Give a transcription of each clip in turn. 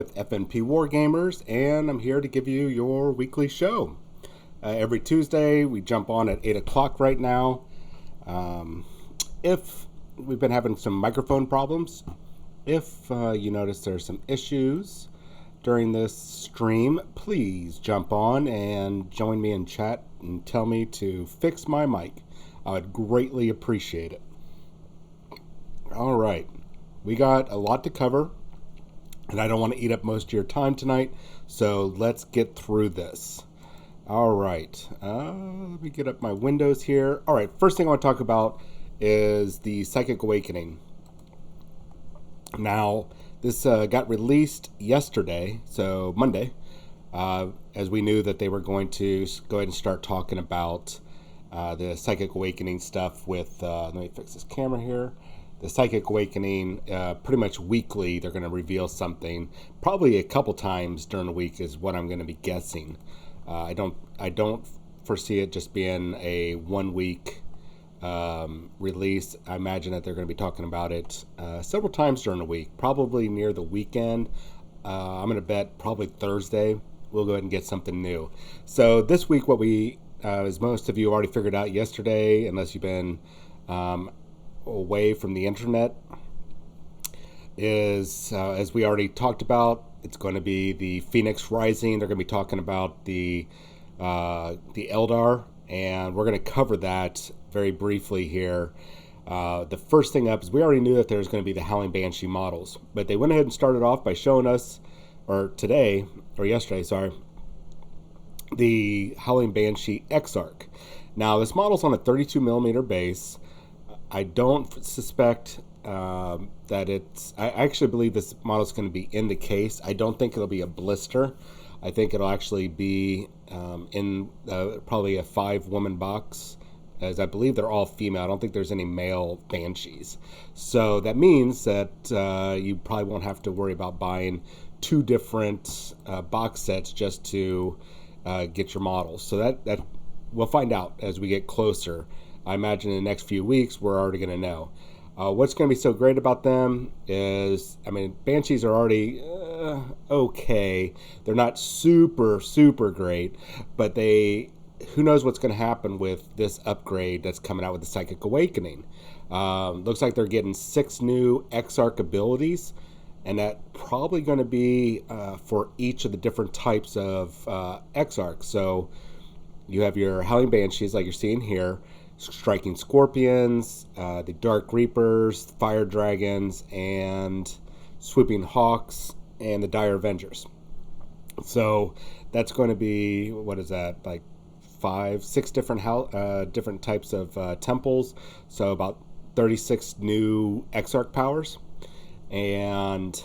with FNP Wargamers, and I'm here to give you your weekly show. Every Tuesday, we jump on at 8 o'clock right now. If we've been having some microphone problems, if you notice there's some issues during this stream, please jump on and join me in chat and tell me to fix my mic. I would greatly appreciate it. All right, we got a lot to cover, and I don't want to eat up most of your time tonight, so let's get through this. All right, let me get up my windows here. All right, first thing I want to talk about is the Psychic Awakening. Now, this got released yesterday, so Monday, as we knew that they were going to go ahead and start talking about the Psychic Awakening stuff with, let me fix this camera here. The Psychic Awakening, pretty much weekly, they're going to reveal something. Probably a couple times during the week is what I'm going to be guessing. I don't foresee it just being a 1 week release. I imagine that they're going to be talking about it several times during the week, probably near the weekend. I'm going to bet probably Thursday we'll go ahead and get something new. So this week, what we, as most of you already figured out yesterday, unless you've been away from the internet, is as we already talked about, it's going to be the Phoenix Rising. They're going to be talking about the Eldar, and we're going to cover that very briefly here. The first thing up is we already knew that there's going to be the Howling Banshee models, but they went ahead and started off by showing us, or yesterday, the Howling Banshee Exarch. Now, this model's on a 32 millimeter base. I don't suspect that it's... I actually believe this model is going to be in the case. I don't think it'll be a blister. I think it'll actually be in probably a 5-woman box, as I believe they're all female. I don't think there's any male Banshees. So that means that you probably won't have to worry about buying 2 different box sets just to get your models. So that we'll find out as we get closer. I imagine in the next few weeks, we're already going to know. What's going to be so great about them is, Banshees are already okay. They're not super, super great, but who knows what's going to happen with this upgrade that's coming out with the Psychic Awakening. Looks like they're getting 6 new Exarch abilities, and that probably going to be for each of the different types of Exarch. So you have your Howling Banshees, like you're seeing here, Striking Scorpions, the Dark Reapers, Fire Dragons, and Swooping Hawks, and the Dire Avengers. So that's going to be, what is that, like 5-6 different types of temples. So about 36 new Exarch powers. And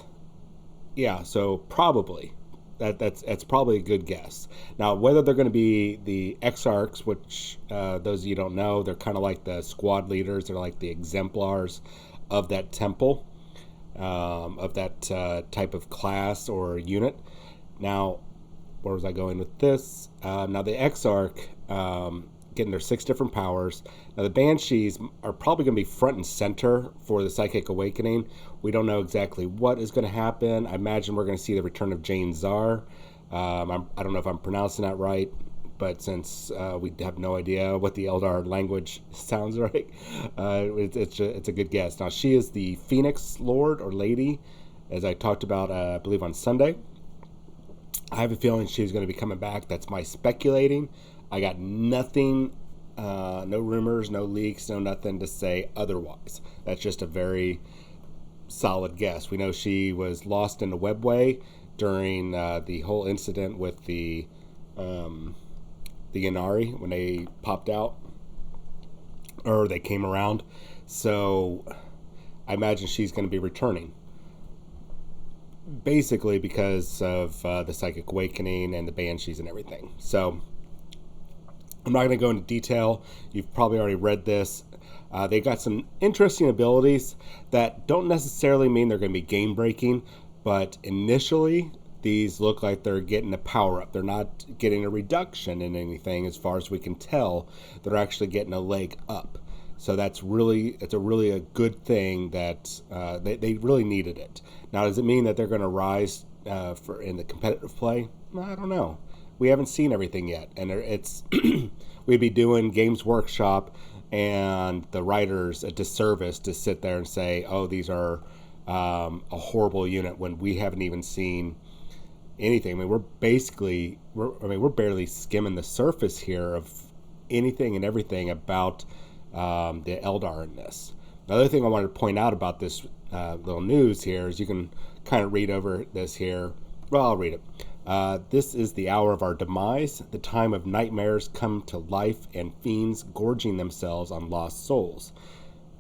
yeah, so probably that's probably a good guess. Now, whether they're going to be the Exarchs, which those of you don't know, they're kind of like the squad leaders. They're like the exemplars of that temple, of that type of class or unit. Now, where was I going with this? Now, the Exarch, getting their 6 different powers. Now, the Banshees are probably going to be front and center for the Psychic Awakening. We don't know exactly what is going to happen. I imagine we're going to see the return of Jane Czar. I don't know if I'm pronouncing that right, but since we have no idea what the Eldar language sounds like, it's a good guess. Now, she is the Phoenix Lord or Lady, as I talked about, I believe, on Sunday. I have a feeling she's going to be coming back. That's my speculating. I got nothing, no rumors, no leaks, no nothing to say otherwise. That's just a very solid guess. We know she was lost in the webway during the whole incident with the Inari when they popped out, or they came around. So I imagine she's going to be returning, basically because of the Psychic Awakening and the Banshees and everything. So I'm not going to go into detail. You've probably already read this. They got some interesting abilities that don't necessarily mean they're going to be game breaking, but initially these look like they're getting a power up. They're not getting a reduction in anything as far as we can tell. They're actually getting a leg up. So it's a really good thing that they really needed it. Now, does it mean that they're going to rise for in the competitive play? I don't know. We haven't seen everything yet, and it's we'd be doing Games Workshop and the writers a disservice to sit there and say, "Oh, these are a horrible unit," when we haven't even seen anything. I mean, we're barely skimming the surface here of anything and everything about the Eldar in this. Another thing I wanted to point out about this little news here is you can kind of read over this here. Well, I'll read it. This is the hour of our demise, the time of nightmares come to life and fiends gorging themselves on lost souls.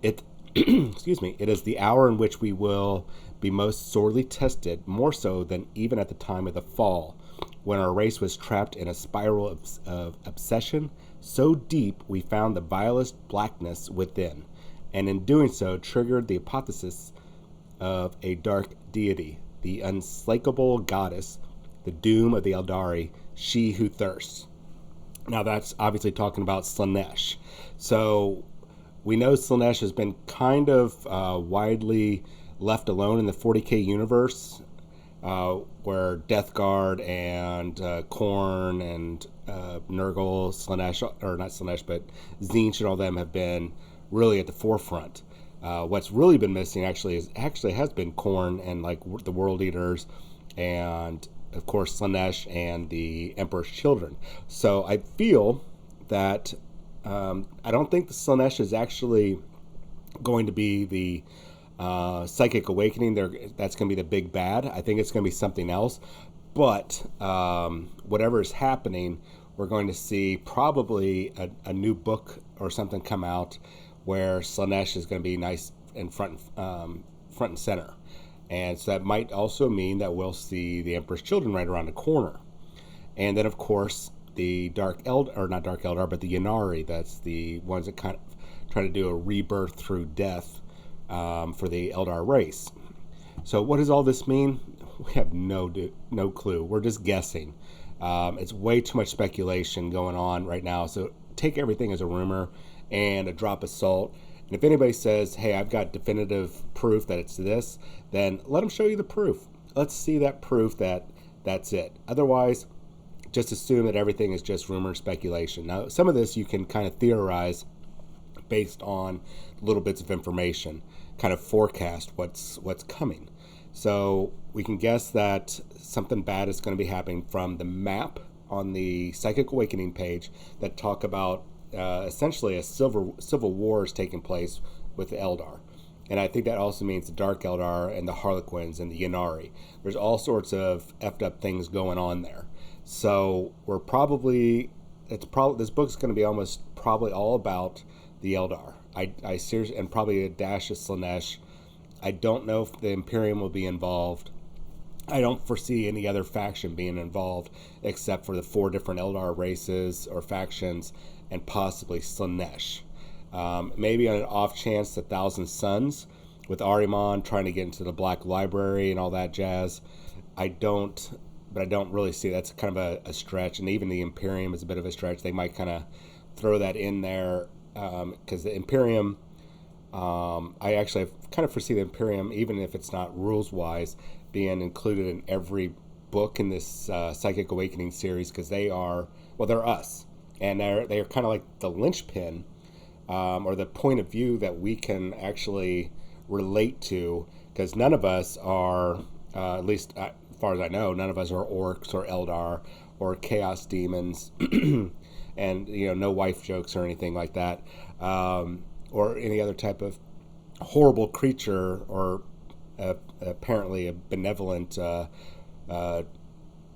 It, excuse me, it is the hour in which we will be most sorely tested, more so than even at the time of the fall, when our race was trapped in a spiral of obsession so deep we found the vilest blackness within, and in doing so triggered the hypothesis of a dark deity, the unslakable goddess, the doom of the Eldari, she who thirsts. Now that's obviously talking about Slaanesh. So we know Slaanesh has been kind of widely left alone in the 40k universe, where Death Guard and Khorne and Nurgle, Slaanesh, or not Slaanesh, but Tzeentch and all them have been really at the forefront. What's really been missing has been Khorne and like the World Eaters, and of course Slaanesh and the Emperor's Children. So I feel that I don't think the Slaanesh is actually going to be the psychic awakening. That's going to be the big bad. I think it's going to be something else. But whatever is happening, we're going to see probably a new book or something come out where Slaanesh is going to be nice and front and center. And so that might also mean that we'll see the Emperor's Children right around the corner. And then, of course, the not Dark Eldar, but the Ynnari. That's the ones that kind of try to do a rebirth through death for the Eldar race. So what does all this mean? We have no clue. We're just guessing. It's way too much speculation going on right now. So take everything as a rumor and a drop of salt. And if anybody says, hey, I've got definitive proof that it's this, then let them show you the proof. Let's see that proof that that's it. Otherwise, just assume that everything is just rumor and speculation. Now, some of this you can kind of theorize based on little bits of information, kind of forecast what's coming. So we can guess that something bad is going to be happening from the map on the Psychic Awakening page that talk about essentially a civil war is taking place with the Eldar. And I think that also means the Dark Eldar and the Harlequins and the Ynnari. There's all sorts of effed up things going on there. So we're this book's going to be almost probably all about the Eldar. I seriously, and probably a dash of Slaanesh. I don't know if the Imperium will be involved. I don't foresee any other faction being involved except for the 4 different Eldar races or factions and possibly Slaanesh. Maybe on an off chance, the Thousand Sons with Ahriman trying to get into the Black Library and all that jazz. I don't really see that's kind of a stretch, and even the Imperium is a bit of a stretch. They might kind of throw that in there because the Imperium, I actually kind of foresee the Imperium, even if it's not rules-wise, being included in every book in this Psychic Awakening series because they're us, and they're kind of like the linchpin or the point of view that we can actually relate to, because none of us are, at least as far as I know, none of us are orcs or Eldar or chaos demons, and no wife jokes or anything like that, or any other type of horrible creature or apparently a benevolent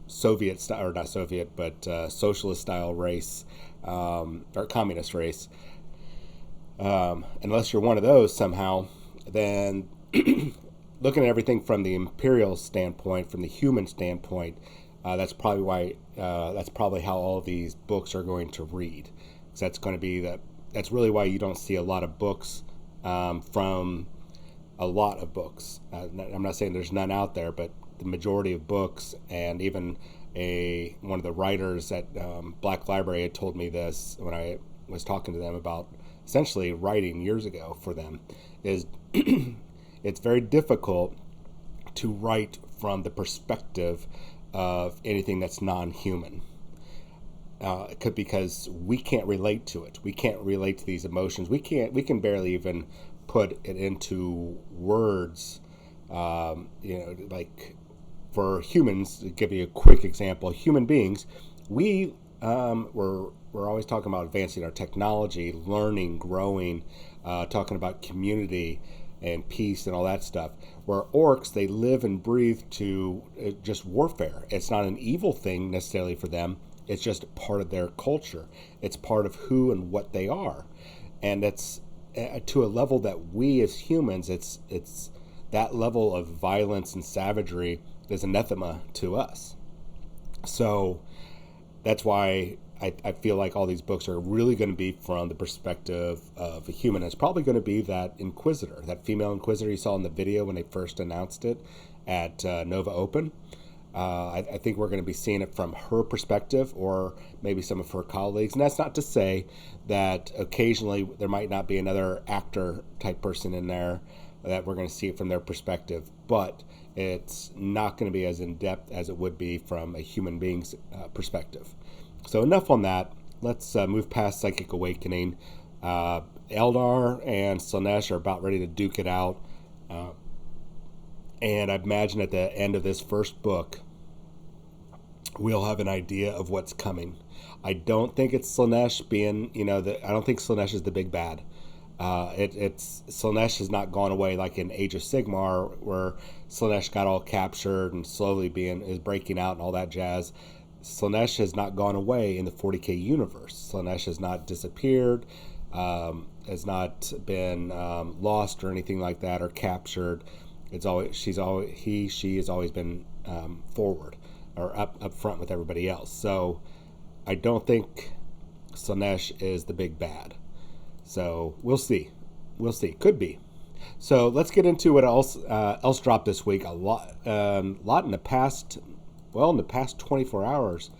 Soviet style, or not Soviet, but socialist style race or communist race. Unless you're one of those somehow, then looking at everything from the imperial standpoint, from the human standpoint, that's probably how all of these books are going to read. So that's really why you don't see a lot of books from a lot of books. I'm not saying there's none out there, but the majority of books, and even one of the writers at Black Library had told me this when I was talking to them about essentially writing years ago for them, is it's very difficult to write from the perspective of anything that's non-human. Because we can't relate to it. We can't relate to these emotions. We can barely even put it into words. Like for humans, to give you a quick example, human beings, we're always talking about advancing our technology, learning, growing, talking about community and peace and all that stuff. Where orcs, they live and breathe to just warfare. It's not an evil thing necessarily for them. It's just part of their culture. It's part of who and what they are. And it's to a level that we as humans, it's that level of violence and savagery is anathema to us. So that's why I feel like all these books are really going to be from the perspective of a human. It's probably going to be that Inquisitor, that female Inquisitor you saw in the video when they first announced it at Nova Open. I think we're going to be seeing it from her perspective, or maybe some of her colleagues. And that's not to say that occasionally there might not be another actor type person in there that we're going to see it from their perspective, but it's not going to be as in-depth as it would be from a human being's perspective. So enough on that. Let's move past Psychic Awakening. Eldar and Slaanesh are about ready to duke it out. And I imagine at the end of this first book, we'll have an idea of what's coming. I don't think it's Slaanesh being, I don't think Slaanesh is the big bad. Slaanesh has not gone away like in Age of Sigmar, where Slaanesh got all captured and slowly is breaking out and all that jazz. Slaanesh has not gone away in the 40K universe. Slaanesh has not disappeared, has not been lost or anything like that, or captured. She has always been forward or up front with everybody else. So I don't think Slaanesh is the big bad. So we'll see. Could be. So let's get into what else dropped this week. A lot in the past 24 hours.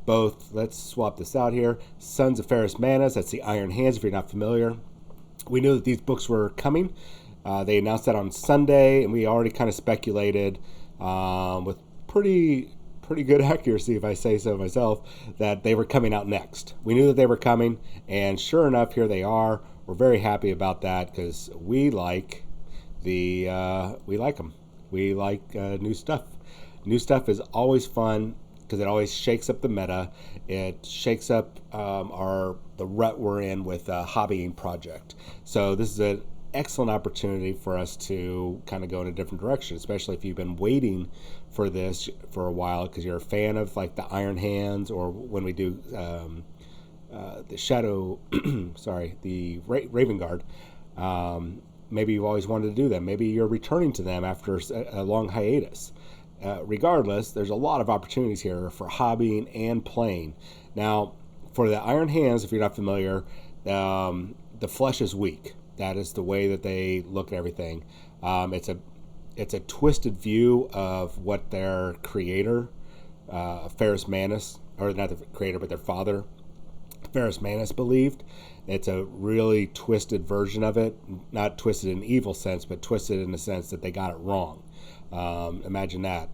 Both, let's swap this out here. Sons of Ferrus Manus, that's the Iron Hands if you're not familiar. We knew that these books were coming. They announced that on Sunday, and we already kind of speculated with pretty good accuracy, if I say so myself, that they were coming out next. We knew that they were coming, and sure enough, here they are. We're very happy about that because we like them. We like new stuff. New stuff is always fun because it always shakes up the meta. It shakes up the rut we're in with hobbying project. So this is an excellent opportunity for us to kind of go in a different direction, especially if you've been waiting for this for a while because you're a fan of like the Iron Hands, or when we do the Shadow, the Raven Guard. Maybe you've always wanted to do them. Maybe you're returning to them after a long hiatus. Regardless, there's a lot of opportunities here for hobbying and playing. Now, for the Iron Hands, if you're not familiar, the flesh is weak. That is the way that they look at everything. It's a twisted view of what their creator, Ferrus Manus, or not the creator, but their father, Ferrus Manus, believed. It's a really twisted version of it. Not twisted in an evil sense, but twisted in the sense that they got it wrong. Imagine that,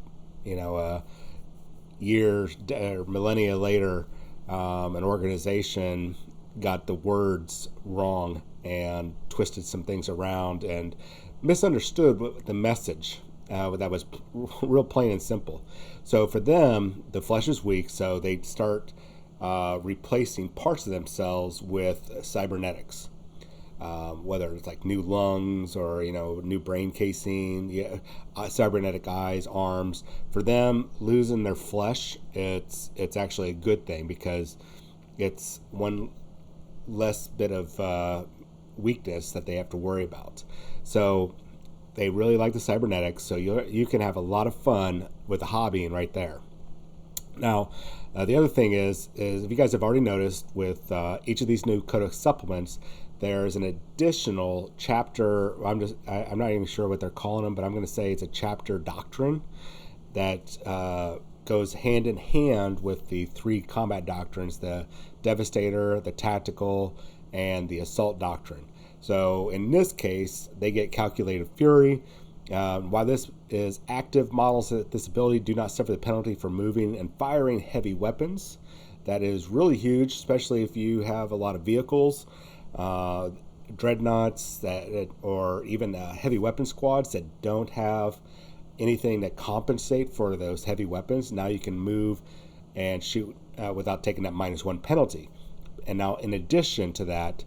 years or millennia later, an organization got the words wrong and twisted some things around and misunderstood the message that was real plain and simple. So for them, the flesh is weak, so they start replacing parts of themselves with cybernetics. Whether it's like new lungs or new brain casing, cybernetic eyes, arms. For them, losing their flesh, it's actually a good thing because it's one less bit of weakness that they have to worry about. So they really like the cybernetics. So you can have a lot of fun with the hobbying right there. Now, the other thing is if you guys have already noticed with each of these new Codex supplements, there's an additional chapter. I'm not even sure what they're calling them, but I'm going to say it's a chapter doctrine that goes hand in hand with the three combat doctrines: the Devastator, the Tactical, and the Assault doctrine. So in this case, they get Calculated Fury, While this is active, models with this ability do not suffer the penalty for moving and firing heavy weapons. That is really huge, especially if you have a lot of vehicles, dreadnoughts, or even heavy weapon squads that don't have anything that compensate for those heavy weapons. Now you can move and shoot without taking that -1 penalty. And now, in addition to that,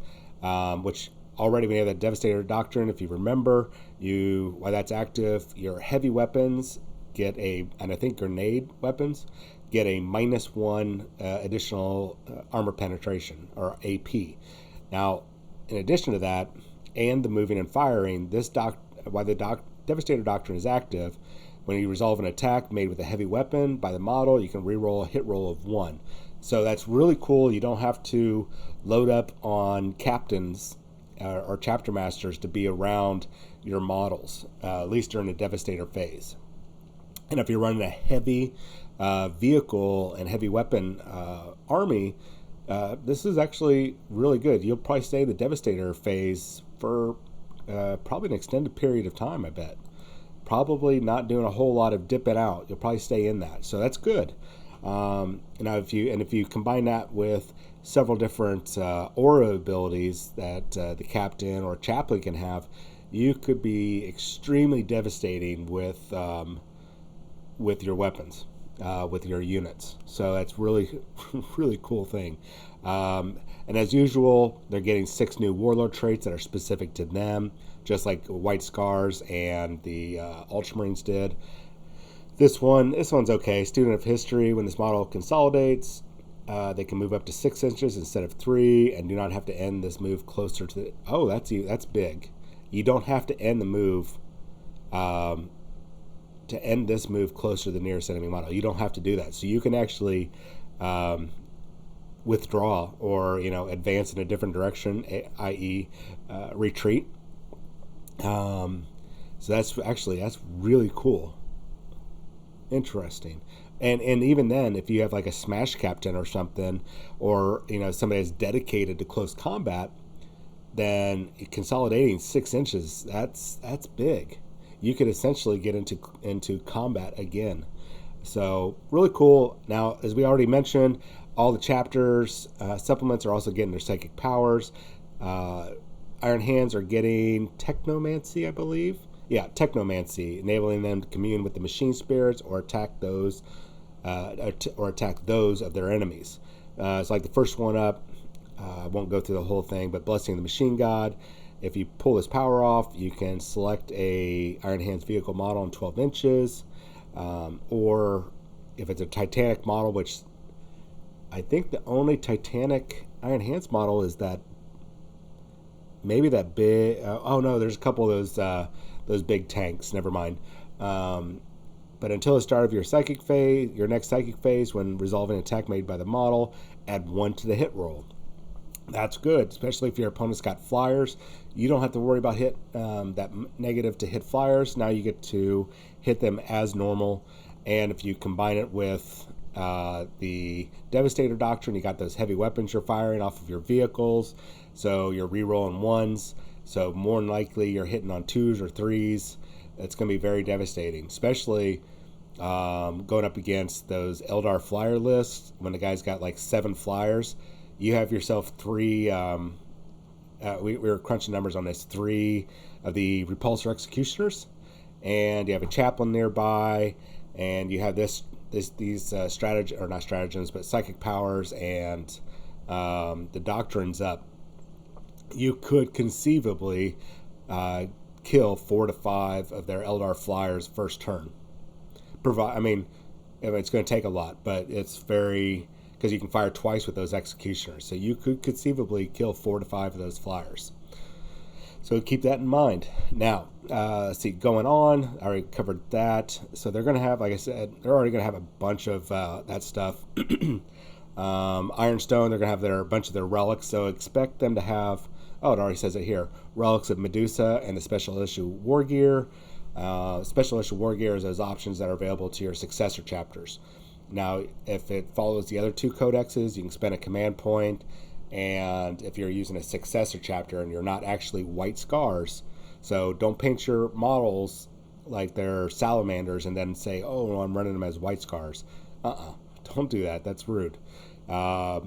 which already we have that Devastator Doctrine, if you remember, while that's active, your heavy weapons get and I think grenade weapons get a -1 additional armor penetration, or AP. Now, in addition to that, and the moving and firing, while the Devastator Doctrine is active, when you resolve an attack made with a heavy weapon by the model, you can reroll a hit roll of 1. So that's really cool. You don't have to load up on captains or chapter masters to be around your models, at least during the Devastator phase. And if you're running a heavy vehicle and heavy weapon army, this is actually really good. You'll probably stay the Devastator phase for probably an extended period of time, I bet. Probably not doing a whole lot of dipping out. You'll probably stay in that. So that's good. If you combine that with several different aura abilities that the captain or chaplain can have, you could be extremely devastating with your weapons, with your units. So that's really, really cool thing. And as usual, they're getting 6 new warlord traits that are specific to them, just like White Scars and the Ultramarines did. This one's okay. Student of History, when this model consolidates, they can move up to 6 inches instead of 3, and do not have to end this move closer to the... Oh, that's big. You don't have to end the move to end this move closer to the nearest enemy model. You don't have to do that. So you can actually withdraw or advance in a different direction, i.e. Retreat. So that's really cool. Interesting. And even then, if you have like a smash captain or something, or somebody that's dedicated to close combat, then consolidating 6 inches, that's big. You could essentially get into combat again. So really cool. Now, as we already mentioned, all the chapters supplements are also getting their psychic powers. Iron Hands are getting Technomancy, I believe. Yeah, Technomancy, enabling them to commune with the machine spirits or attack those of their enemies. It's like the first one up. I won't go through the whole thing, but Blessing the Machine God. If you pull this power off, you can select a Iron Hands vehicle model in 12 inches, or if it's a Titanic model, which I think the only Titanic Iron Hands model is that maybe that big. Oh no, there's a couple of those big tanks. Never mind. But until the start of your next psychic phase, when resolving an attack made by the model, add 1 to the hit roll. That's good, especially if your opponent's got flyers. You don't have to worry about that negative to hit flyers. Now you get to hit them as normal. And if you combine it with the Devastator Doctrine, you got those heavy weapons you're firing off of your vehicles. So you're re-rolling 1s. So more than likely you're hitting on 2s or 3s. It's going to be very devastating, especially going up against those Eldar flyer lists. When the guy's got like 7 flyers, you have yourself 3. We were crunching numbers on this. 3 of the Repulsor Executioners, and you have a chaplain nearby, and you have these strategy, or not stratagems, but psychic powers, and the doctrines up. You could conceivably kill 4 to 5 of their Eldar flyers first turn. It's going to take a lot, but it's because you can fire twice with those executioners. So you could conceivably kill 4 to 5 of those flyers. So keep that in mind. Now, let's see, going on, I already covered that. So they're going to have, like I said, they're already going to have a bunch of that stuff. Ironstone, they're going to have a bunch of their relics. So expect them to have, it already says it here, relics of Medusa and the special issue war gear. Special issue war gear is those options that are available to your successor chapters. Now, if it follows the other 2 codexes, you can spend a command point, and if you're using a successor chapter and you're not actually White Scars, so don't paint your models like they're salamanders and then say, oh, well, I'm running them as white scars. Don't do that. That's rude. But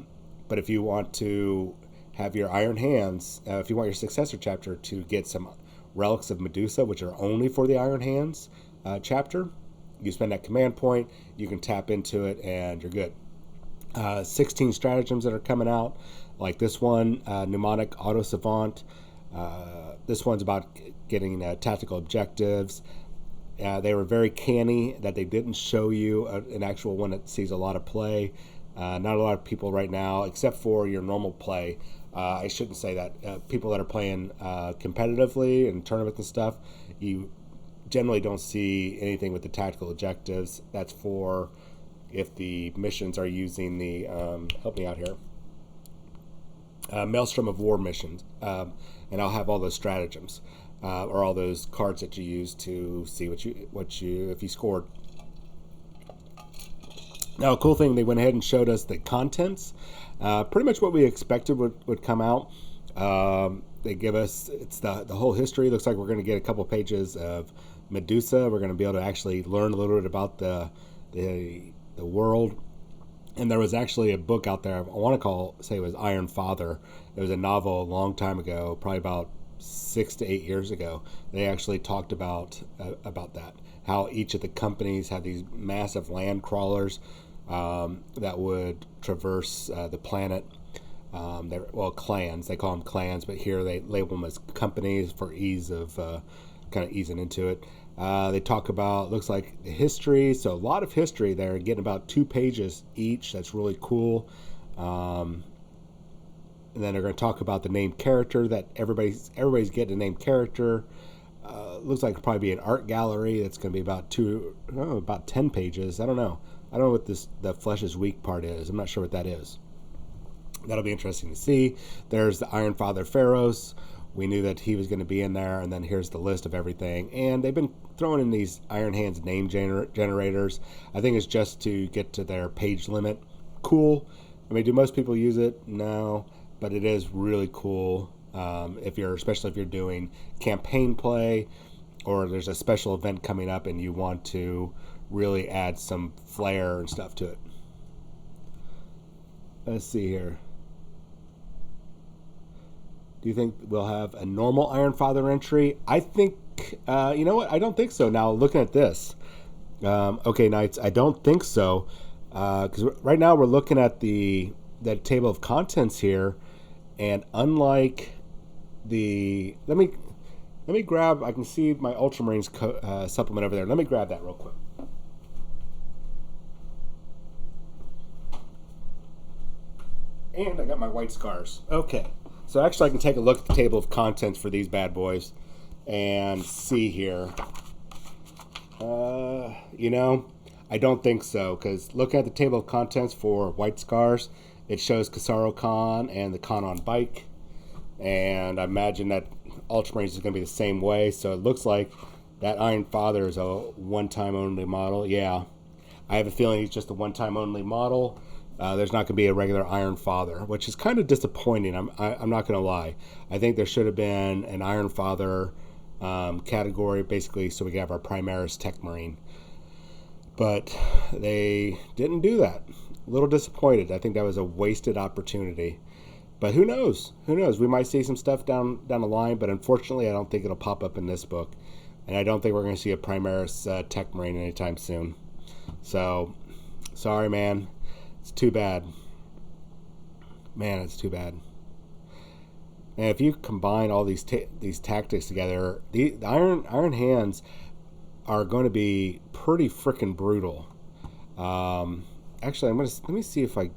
if you want to have your Iron Hands, if you want your successor chapter to get some relics of Medusa, which are only for the Iron Hands chapter, you spend that command point, you can tap into it, and you're good. 16 stratagems that are coming out, like this one, Mnemonic Auto Savant. This one's about getting tactical objectives. They were very canny that they didn't show you an actual one that sees a lot of play. Not a lot of people right now, except for your normal play. I shouldn't say that. People that are playing competitively in tournaments and stuff, you generally don't see anything with the tactical objectives. That's for if the missions are using the, help me out here, Maelstrom of War missions. And I'll have all those stratagems, or all those cards that you use to see if you scored. Now, a cool thing, they went ahead and showed us the contents. Pretty much what we expected would come out. They give us, it's the whole history. Looks like we're going to get a couple pages of Medusa. We're going to be able to actually learn a little bit about the world. And there was actually a book out there, I want to say it was Iron Father. It was a novel a long time ago, probably about 6 to 8 years ago. They actually talked about that, how each of the companies had these massive land crawlers that would traverse the planet. They're clans. They call them clans, but here they label them as companies for ease of kind of easing into it. They talk about, looks like, the history. So a lot of history there, getting about 2 pages each. That's really cool. And then they're going to talk about the named character that everybody's getting a named character. Looks like it'll probably be an art gallery. That's going to be about 10 pages. I don't know what the Flesh is Weak part is. I'm not sure what that is. That'll be interesting to see. There's the Iron Father Pharaohs. We knew that he was going to be in there, and then here's the list of everything. And they've been throwing in these Iron Hands name generators. I think it's just to get to their page limit. Cool. I mean, do most people use it? No, but it is really cool. Especially if you're doing campaign play, or there's a special event coming up and you want to really add some flair and stuff to it. Let's see here. Do you think we'll have a normal Iron Father entry? I think, you know what? I don't think so. Now, looking at this. Okay, Knights, I don't think so. Because right now we're looking at the table of contents here. And unlike the... Let me grab... I can see my Ultramarines supplement over there. Let me grab that real quick. And I got my white scars. Okay. So actually I can take a look at the table of contents for these bad boys and see here. I don't think so, because looking at the table of contents for white scars, it shows Kasaro Khan and the Khan on bike. And I imagine that Ultramarines is going to be the same way. So it looks like that Iron Father is a one-time only model. Yeah, I have a feeling he's just a one-time only model. There's not going to be a regular Iron Father, which is kind of disappointing. I'm not going to lie. I think there should have been an Iron Father category, basically, so we could have our Primaris Tech Marine. But they didn't do that. A little disappointed. I think that was a wasted opportunity. But who knows? Who knows? We might see some stuff down the line, but unfortunately, I don't think it'll pop up in this book. And I don't think we're going to see a Primaris Tech Marine anytime soon. So, sorry, man. It's too bad. Man, it's too bad. And if you combine all these tactics together, the Iron Hands are going to be pretty freaking brutal. Actually, let me see if I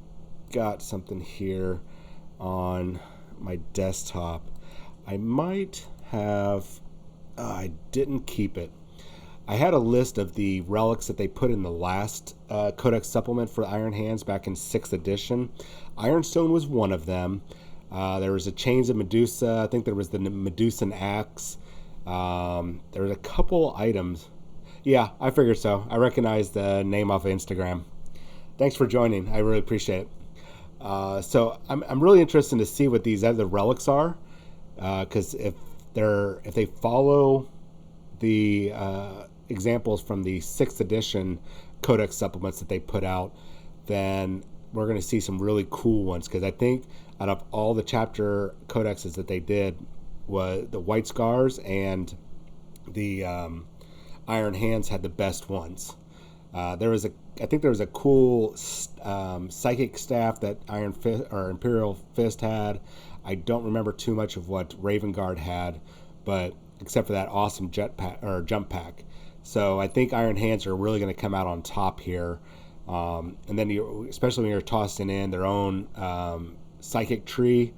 got something here on my desktop. I might have. I didn't keep it. I had a list of the relics that they put in the last Codex supplement for Iron Hands back in 6th edition. Ironstone was one of them. There was a Chains of Medusa. I think there was the Medusan Axe. There was a couple items. Yeah, I figured so. I recognize the name off of Instagram. Thanks for joining. I really appreciate it. So I'm really interested to see what these other relics are, because if they follow the examples from the 6th edition codex supplements that they put out, then we're going to see some really cool ones. Because I think out of all the chapter codexes that they did, was the White Scars and the Iron Hands had the best ones. I think there was a cool psychic staff that Iron Fist or Imperial Fist had. I don't remember too much of what Raven Guard had, but except for that awesome jump pack. So I think Iron Hands are really going to come out on top here. And then especially when you're tossing in their own psychic tree,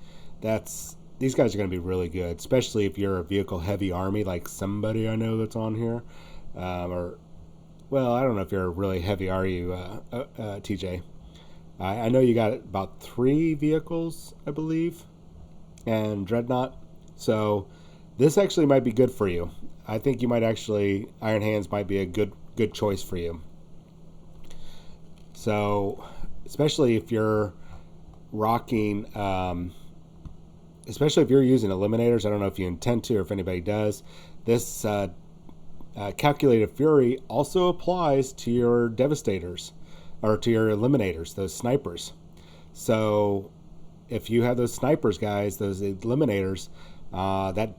these guys are going to be really good, especially if you're a vehicle heavy army like somebody I know that's on here. Well, I don't know if you're really heavy, are you, TJ? I know you got about 3 vehicles, I believe, and Dreadnought. So this actually might be good for you. I think you might actually, Iron Hands might be a good choice for you. So, especially if you're rocking, especially if you're using eliminators, I don't know if you intend to or if anybody does, this Calculated Fury also applies to your Devastators, or to your Eliminators, those snipers. So if you have those snipers, guys, those Eliminators, that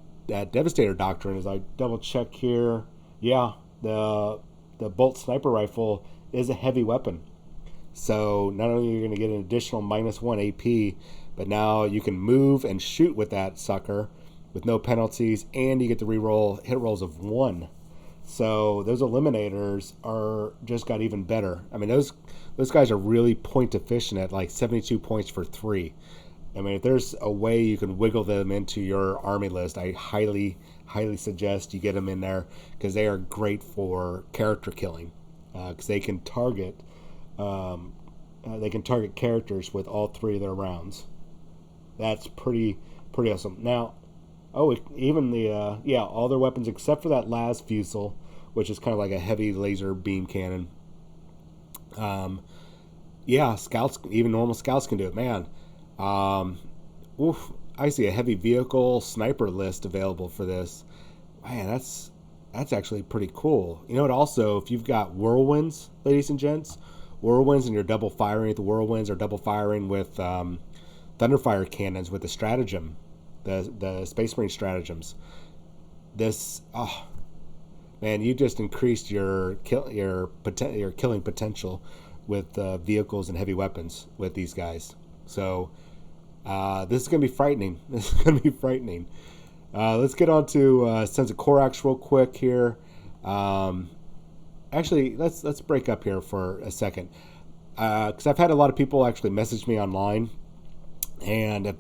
Devastator Doctrine, as I double check here, yeah, the Bolt Sniper Rifle is a heavy weapon. So not only are you going to get an additional -1 AP, but now you can move and shoot with that sucker with no penalties, and you get to reroll hit rolls of 1. So those eliminators just got even better. I mean, those guys are really point efficient at like 72 points for 3. I mean, if there's a way you can wiggle them into your army list, I highly suggest you get them in there, because they are great for character killing, because they can target characters with all 3 of their rounds. That's pretty awesome. Now, even all their weapons except for that las fusel, which is kind of like a heavy laser beam cannon. Scouts, even normal scouts can do it, man. I see a heavy vehicle sniper list available for this. Man, that's actually pretty cool. You know what? Also, if you've got whirlwinds, ladies and gents, whirlwinds, and you're double firing at the whirlwinds, or double firing with thunderfire cannons with the stratagem, the Space Marine stratagems. Man, you just increased your killing potential with vehicles and heavy weapons with these guys. So this is going to be frightening. Let's get on to Sons of Korax real quick here. Actually, let's break up here for a second, because I've had a lot of people actually message me online, and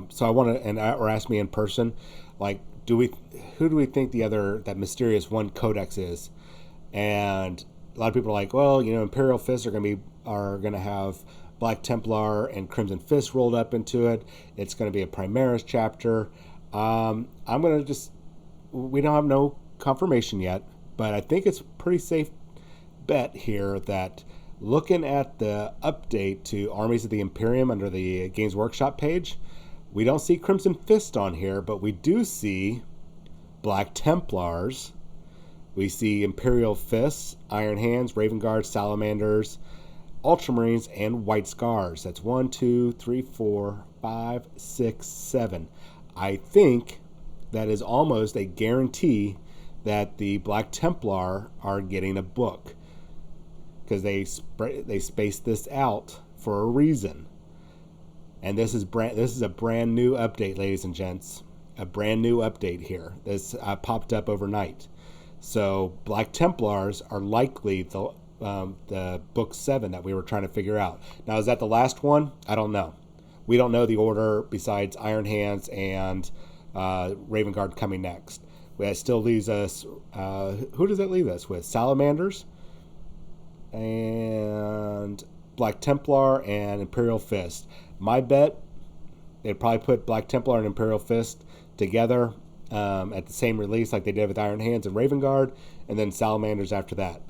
so I want to, or ask me in person, like, who do we think that mysterious one codex is? And a lot of people are like, well, Imperial Fists are going to have Black Templar and Crimson Fist rolled up into it. It's going to be a Primaris chapter. I'm going to we don't have no confirmation yet, but I think it's a pretty safe bet here that looking at the update to Armies of the Imperium under the Games Workshop page, we don't see Crimson Fist on here, but we do see Black Templars. We see Imperial Fists, Iron Hands, Raven Guard, Salamanders, Ultramarines, and White Scars. That's 1, 2, 3, 4, 5, 6, 7. I think that is almost a guarantee that the Black Templar are getting a book, because they spaced this out for a reason. And this is a brand new update, ladies and gents. A brand new update here. This popped up overnight. So Black Templars are likely the book 7 that we were trying to figure out. Now, is that the last one? I don't know. We don't know the order besides Iron Hands and Raven Guard coming next. That still leaves us, who does that leave us with? Salamanders and Black Templar and Imperial Fist. My bet, they'd probably put Black Templar and Imperial Fist together at the same release like they did with Iron Hands and Raven Guard, and then Salamanders after that.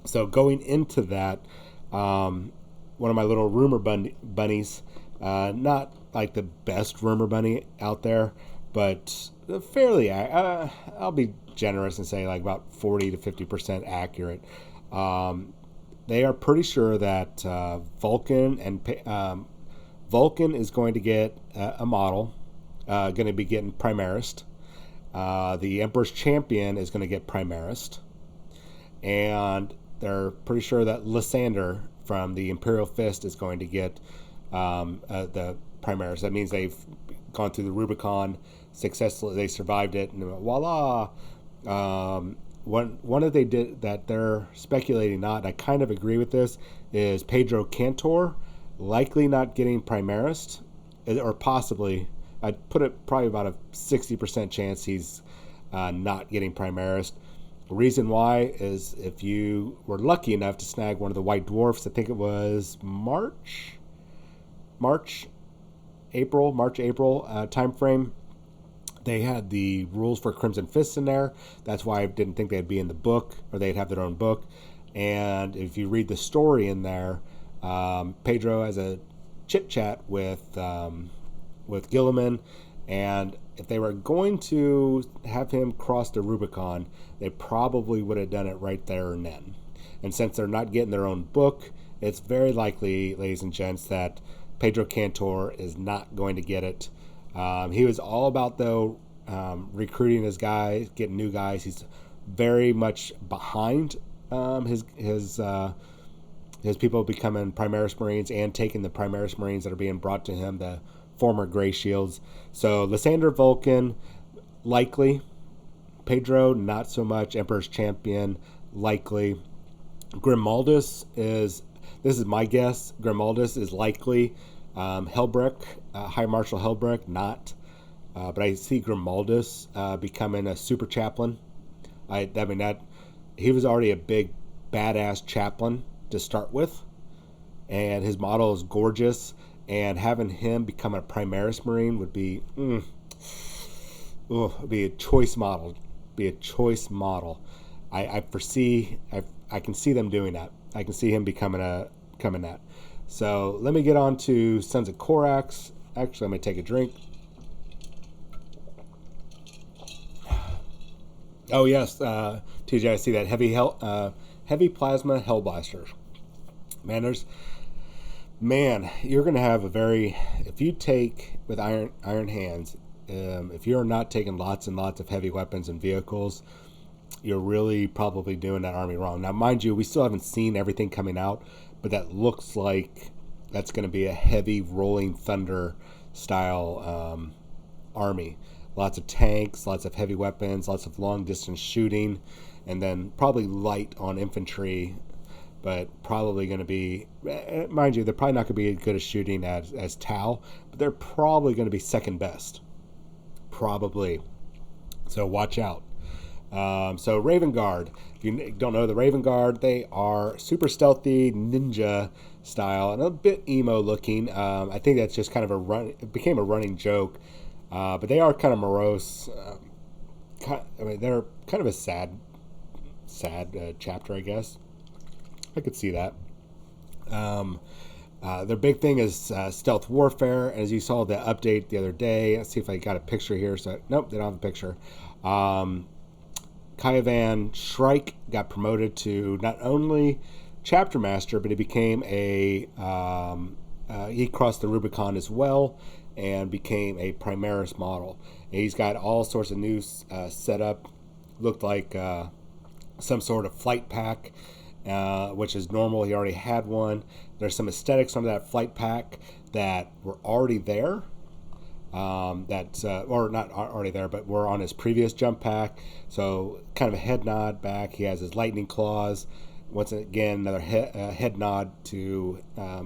So going into that, one of my little rumor bunnies, not like the best rumor bunny out there, but fairly, I'll be generous and say like about 40 to 50% accurate. They are pretty sure that Vulcan is going to get a model, going to be getting Primarist. The Emperor's Champion is going to get Primarist. And they're pretty sure that Lysander from the Imperial Fist is going to get the Primaris. That means they've gone through the Rubicon successfully. They survived it, and voila. One that they did that they're speculating not, and I kind of agree with this, is Pedro Cantor, likely not getting Primarist, or possibly. I'd put it probably about a 60% chance he's not getting Primarist. The reason why is if you were lucky enough to snag one of the White Dwarfs, I think it was March, April time frame. They had the rules for Crimson Fists in there. That's why I didn't think they'd be in the book, or they'd have their own book. And if you read the story in there, Pedro has a chit chat with Gilliman, and if they were going to have him cross the Rubicon, they probably would have done it right there and then. And since they're not getting their own book, it's very likely, ladies and gents, that Pedro Cantor is not going to get it. He was all about, though, recruiting his guys, getting new guys. He's very much behind his people becoming Primaris Marines and taking the Primaris Marines that are being brought to him, the former Gray Shields. So Lysander Vulcan, likely. Pedro, not so much. Emperor's Champion, likely. Grimaldus is, this is my guess, Grimaldus is likely. Helbrecht, High Marshal Helbrecht, not. But I see Grimaldus becoming a super chaplain. He was already a big, badass chaplain to start with. And his model is gorgeous. And having him become a Primaris Marine would be, be a choice model. I can see them doing that. I can see him becoming that. So let me get on to Sons of Corax. Actually, I'm going to take a drink. Oh yes, TJ, I see that heavy plasma Hellblasters. You're going to have if you take with iron hands, if you're not taking lots and lots of heavy weapons and vehicles, you're really probably doing that army wrong. Now, mind you, we still haven't seen everything coming out, but that looks like that's going to be a heavy rolling thunder style army. Lots of tanks, lots of heavy weapons, lots of long distance shooting, and then probably light on infantry, but probably going to be, mind you, they're probably not going to be as good as shooting as Tau, but they're probably going to be second best. Probably. So watch out. So Raven Guard. If you don't know the Raven Guard, they are super stealthy ninja style and a bit emo looking. I think that's just kind of it became a running joke. But they are kind of morose. They're kind of a sad chapter, I guess. I could see that. Their big thing is stealth warfare. As you saw the update the other day, let's see if I got a picture here. So nope, they don't have a picture. Kyavan Shrike got promoted to not only chapter master, but he became he crossed the Rubicon as well and became a Primaris model. And he's got all sorts of new setup. Looked like some sort of flight pack, which is normal. He already had one. There's some aesthetics on that flight pack that were already there. Or not already there, but were on his previous jump pack. So kind of a head nod back. He has his lightning claws. Once again, another head nod to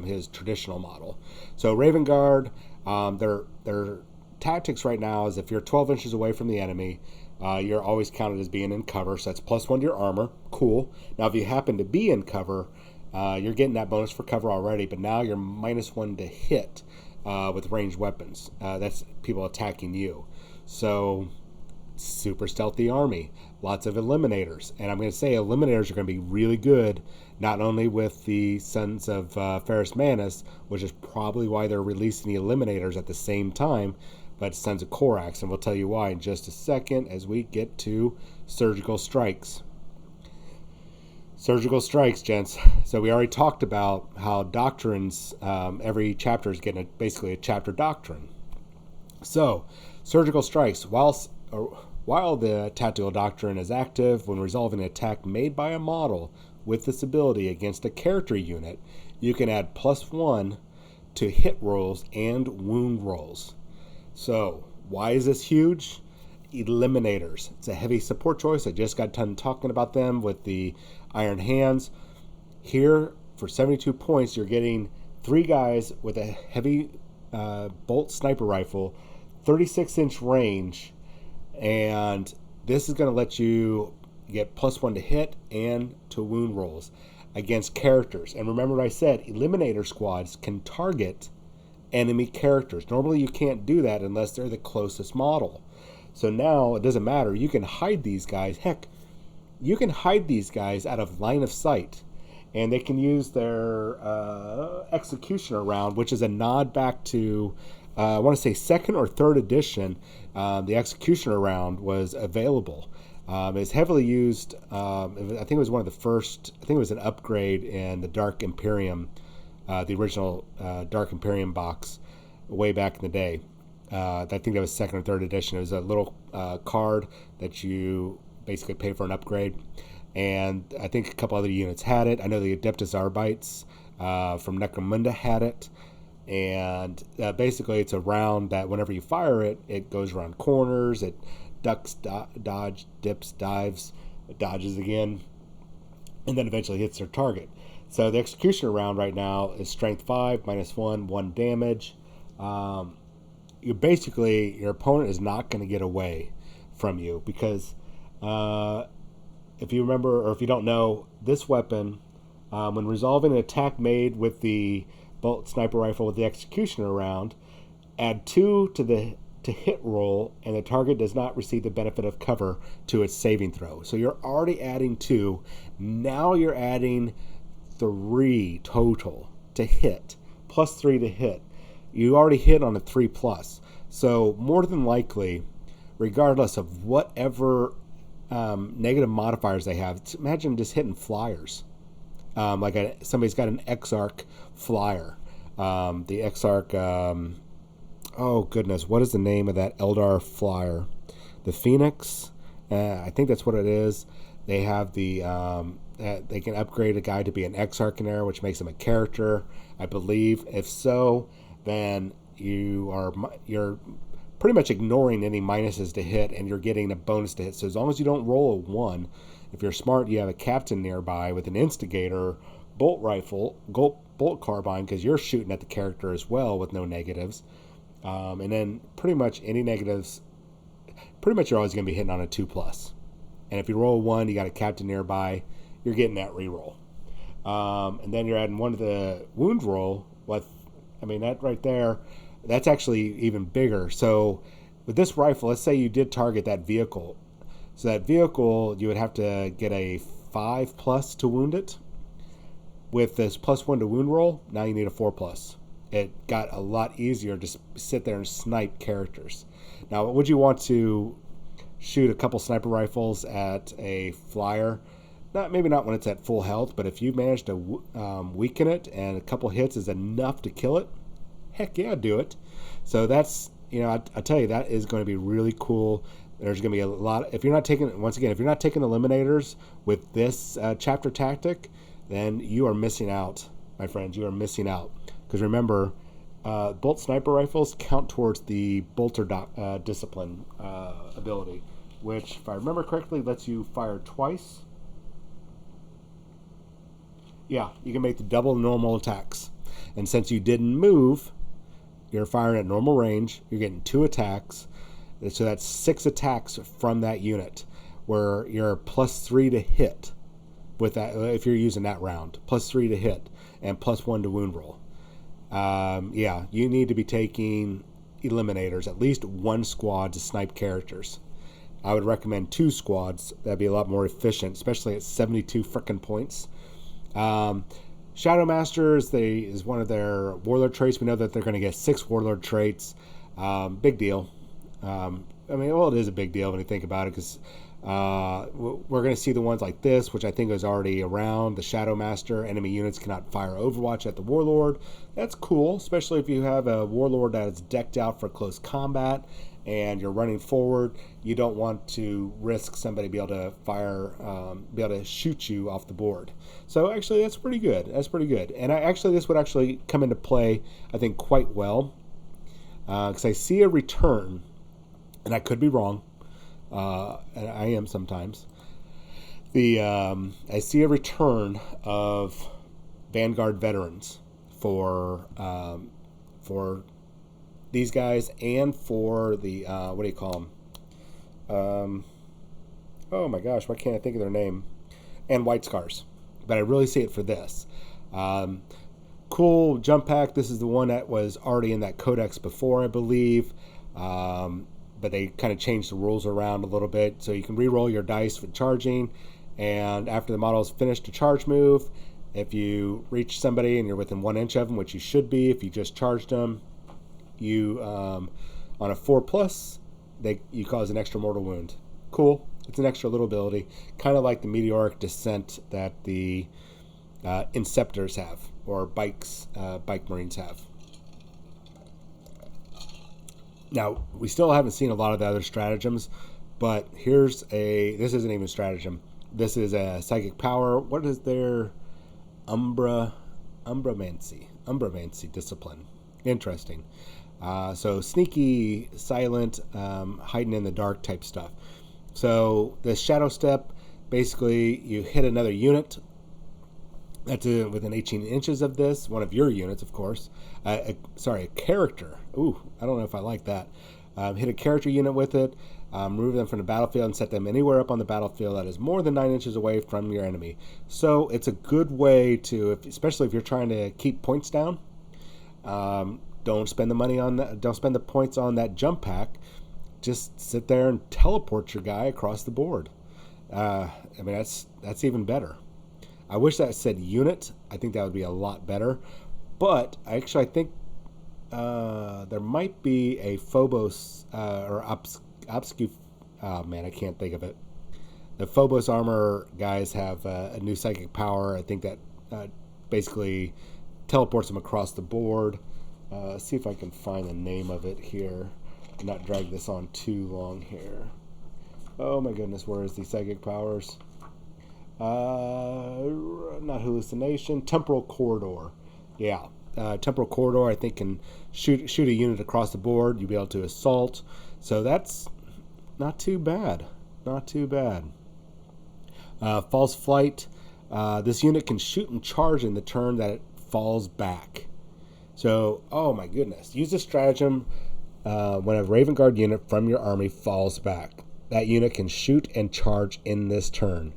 his traditional model. So Raven Guard, their tactics right now is if you're 12 inches away from the enemy, you're always counted as being in cover. So that's +1 to your armor. Cool. Now, if you happen to be in cover, you're getting that bonus for cover already, but now you're -1 to hit. With ranged weapons. That's people attacking you. So, super stealthy army. Lots of eliminators. And I'm going to say eliminators are going to be really good, not only with the Sons of Ferrus Manus, which is probably why they're releasing the eliminators at the same time, but Sons of Korax, and we'll tell you why in just a second as we get to surgical strikes. Surgical strikes, gents. So we already talked about how doctrines, every chapter is getting basically a chapter doctrine. So, surgical strikes. While the tactical doctrine is active when resolving an attack made by a model with this ability against a character unit, you can add +1 to hit rolls and wound rolls. So, why is this huge? Eliminators. It's a heavy support choice. I just got done talking about them with the Iron Hands. Here, for 72 points, you're getting 3 guys with a heavy bolt sniper rifle, 36-inch range, and this is going to let you get +1 to hit and to wound rolls against characters. And remember what I said, Eliminator squads can target enemy characters. Normally you can't do that unless they're the closest model. So now it doesn't matter. You can hide these guys. Heck, you can hide these guys out of line of sight. And they can use their Executioner round, which is a nod back to, I want to say, 2nd or 3rd edition. The Executioner round was available. It's heavily used. I think it was one of the first, I think it was an upgrade in the Dark Imperium, the original Dark Imperium box way back in the day. I think that was 2nd or 3rd edition. It was a little card that you basically pay for an upgrade. And I think a couple other units had it. I know the Adeptus Arbites from Necromunda had it. And basically it's a round that whenever you fire it, it goes around corners, it ducks, dodge, dips, dives, dodges again, and then eventually hits their target. So the Executioner round right now is Strength 5, -1, 1 damage. You basically, your opponent is not going to get away from you because if you remember, or if you don't know, this weapon, when resolving an attack made with the bolt sniper rifle with the Executioner round, add 2 to hit roll, and the target does not receive the benefit of cover to its saving throw. So you're already adding 2. Now you're adding 3 total to hit, +3 to hit. You already hit on a 3+. So more than likely, regardless of whatever negative modifiers they have, imagine just hitting flyers. Somebody's got an Exarch flyer. The Exarch, oh goodness, what is the name of that Eldar flyer? The Phoenix? I think that's what it is. They have the, they can upgrade a guy to be an Exarch in there, which makes him a character, I believe. If so, then you're pretty much ignoring any minuses to hit, and you're getting a bonus to hit. So as long as you don't roll a 1, if you're smart, you have a captain nearby with an instigator, bolt rifle, bolt carbine, because you're shooting at the character as well with no negatives. And then pretty much any negatives, pretty much you're always going to be hitting on a 2+. And if you roll a 1, you got a captain nearby, you're getting that reroll. And then you're adding 1 to the wound roll. That right there, that's actually even bigger. So with this rifle, let's say you did target that vehicle. So that vehicle, you would have to get a 5+ to wound it. With this +1 to wound roll, now you need a 4+. It got a lot easier to sit there and snipe characters. Now, would you want to shoot a couple sniper rifles at a flyer? Maybe not when it's at full health, but if you manage to weaken it and a couple hits is enough to kill it, heck yeah, do it. So that's, I tell you, that is going to be really cool. There's going to be a lot. If you're not taking eliminators with this chapter tactic, then you are missing out, my friends. You are missing out. Because remember, bolt sniper rifles count towards the bolter discipline ability, which, if I remember correctly, lets you fire twice. Yeah, you can make the double normal attacks. And since you didn't move, you're firing at normal range. You're getting 2 attacks. So that's 6 attacks from that unit, where you're +3 to hit with that, if you're using that round. +3 to hit and +1 to wound roll. You need to be taking eliminators, at least 1 squad to snipe characters. I would recommend 2 squads. That'd be a lot more efficient, especially at 72 frickin' points. Shadow Masters, is one of their warlord traits. We know that they're going to get 6 warlord traits. Big deal. I mean, well, it is a big deal when you think about it, because we're going to see the ones like this, which I think is already around. The Shadow Master, enemy units cannot fire Overwatch at the Warlord. That's cool, especially if you have a Warlord that is decked out for close combat and you're running forward. You don't want to risk somebody be able to fire, be able to shoot you off the board. So actually, that's pretty good. That's pretty good. And this would actually come into play, I think, quite well, because I see a return, and I could be wrong. And I am sometimes. I see a return of Vanguard veterans for these guys, and for the what do you call them? Oh my gosh, why can't I think of their name? And White Scars, but I really see it for this. Cool jump pack. This is the one that was already in that codex before, I believe. But they kind of changed the rules around a little bit. So you can re-roll your dice for charging, and after the model has finished a charge move, if you reach somebody and you're within 1 inch of them, which you should be if you just charged them, you on a 4+, you cause an extra mortal wound. Cool. It's an extra little ability, kind of like the meteoric descent that the Inceptors have, or bike marines have. Now, we still haven't seen a lot of the other stratagems, but this isn't even a stratagem. This is a psychic power. What is their Umbramancy discipline? Interesting. So sneaky, silent, hiding in the dark type stuff. So the shadow step, basically you hit another unit that's within 18 inches of this, one of your units, of course. A character. Ooh, I don't know if I like that. Hit a character unit with it, remove them from the battlefield, and set them anywhere up on the battlefield that is more than 9 inches away from your enemy. So it's a good way to, especially if you're trying to keep points down. Don't spend the money on that. Don't spend the points on that jump pack. Just sit there and teleport your guy across the board. I mean, that's even better. I wish that said unit. I think that would be a lot better. But I think there might be a Phobos or Obscure. Oh man, I can't think of it. The Phobos armor guys have a new psychic power. I think that basically teleports them across the board. See if I can find the name of it here. Not drag this on too long here. Oh my goodness, where is the psychic powers? Not hallucination. Temporal corridor. Yeah, temporal corridor. I think can shoot a unit across the board. You'll be able to assault. So that's not too bad. Not too bad. False flight. This unit can shoot and charge in the turn that it falls back. So, oh my goodness. Use this stratagem when a Raven Guard unit from your army falls back. That unit can shoot and charge in this turn.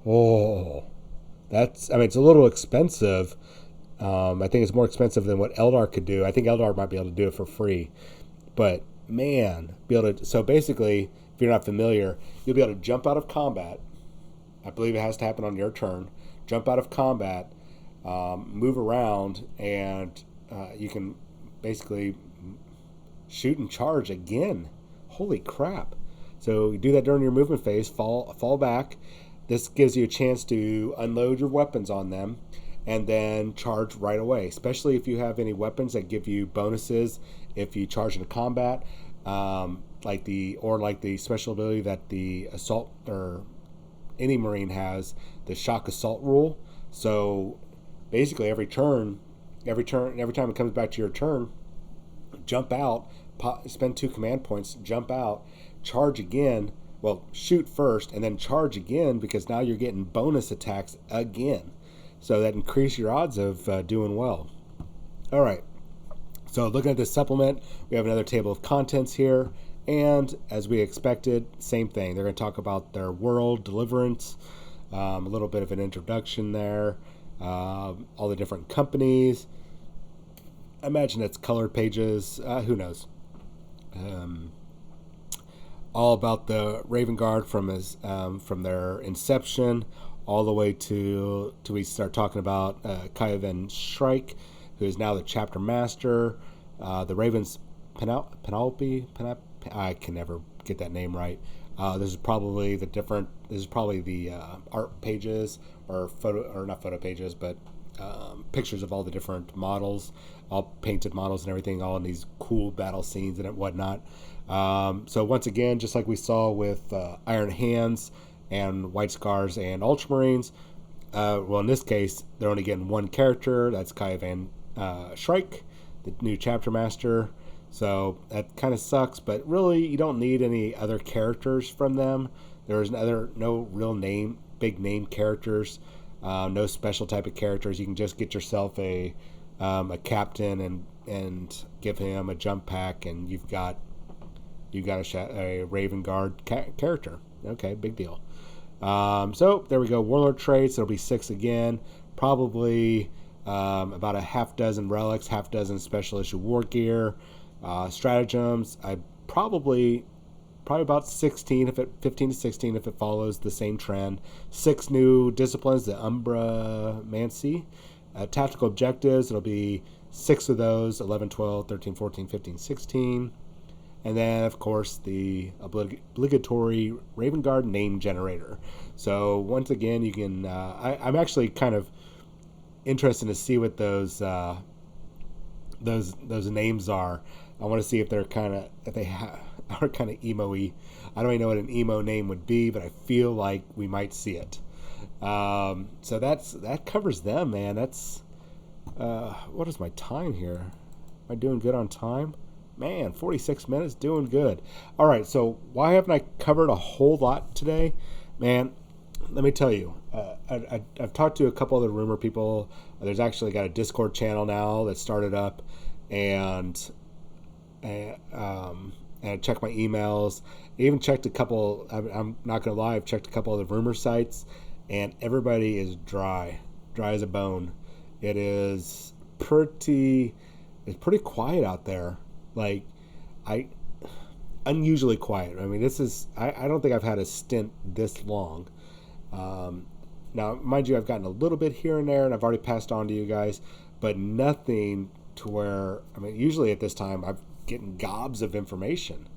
Oh, it's a little expensive. I think it's more expensive than what Eldar could do. I think Eldar might be able to do it for free. But, man, so basically, if you're not familiar, you'll be able to jump out of combat. I believe it has to happen on your turn. Jump out of combat, move around, and you can basically shoot and charge again. Holy crap. So you do that during your movement phase, fall back. This gives you a chance to unload your weapons on them and then charge right away, especially if you have any weapons that give you bonuses if you charge into combat, like the special ability that the assault or any Marine has, the shock assault rule. So basically every time it comes back to your turn, jump out, spend 2 command points, jump out, charge again. Well, shoot first and then charge again, because now you're getting bonus attacks again. So that increases your odds of doing well. All right. So looking at this supplement, we have another table of contents here. And as we expected, same thing. They're going to talk about their world, Deliverance, a little bit of an introduction there, all the different companies. I imagine it's colored pages. Who knows? All about the Raven Guard from their inception all the way to we start talking about Kaya Van Shrike, who is now the chapter master. The Ravens Penelope. I can never get that name right. This is probably the art pages or not photo pages, but pictures of all the different models, all painted models and everything, all in these cool battle scenes and whatnot. So once again, just like we saw with Iron Hands and White Scars and Ultramarines, well, in this case, they're only getting one character. That's Kai Van Shrike, the new chapter master. So that kind of sucks, but really you don't need any other characters from them. There's no real big name characters, no special type of characters. You can just get yourself a captain and give him a jump pack, and you've got a Raven Guard character. Okay, big deal. So there we go. Warlord traits. There'll be 6 again. Probably about a half dozen relics, half dozen special issue war gear. Stratagems, I probably about 15 to 16 if it follows the same trend. 6 new disciplines, the Umbra Mancy. Tactical objectives, it'll be 6 of those, 11, 12, 13, 14, 15, 16. And then, of course, the obligatory Raven Guard name generator. So once again, you can. I'm actually kind of interested to see what those names are. I want to see if they're are kind of emo-y. I don't even know what an emo name would be, but I feel like we might see it. So that covers them, man. That's what is my time here? Am I doing good on time? Man, 46 minutes, doing good. All right, so why haven't I covered a whole lot today? Man, let me tell you. I've talked to a couple other rumor people. There's actually got a Discord channel now that started up, and I checked my emails. I even checked a couple. I'm not gonna lie. I've checked a couple of the rumor sites, and everybody is dry as a bone. It's pretty quiet out there. Like, unusually quiet. I mean, I don't think I've had a stint this long. Now, mind you, I've gotten a little bit here and there, and I've already passed on to you guys, but nothing to where, I mean, usually at this time, I'm getting gobs of information,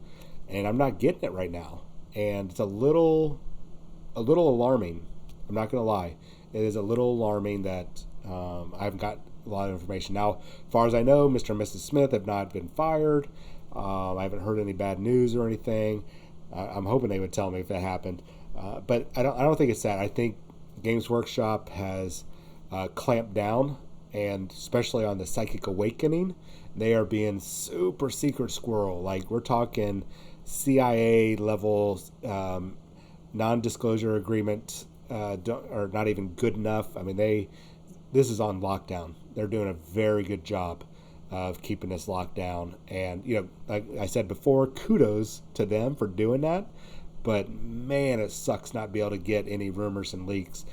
and I'm not getting it right now. And it's a little alarming. I'm not going to lie. It is a little alarming that I haven't got a lot of information. Now, as far as I know, Mr. and Mrs. Smith have not been fired. I haven't heard any bad news or anything. I'm hoping they would tell me if that happened. But I don't think it's that. I think Games Workshop has clamped down, and especially on the Psychic Awakening, they are being super secret squirrel. Like, we're talking CIA level non-disclosure agreement, are not even good enough. I mean, this is on lockdown. They're doing a very good job of keeping this locked down. And, like I said before, kudos to them for doing that. But, man, it sucks not be able to get any rumors and leaks.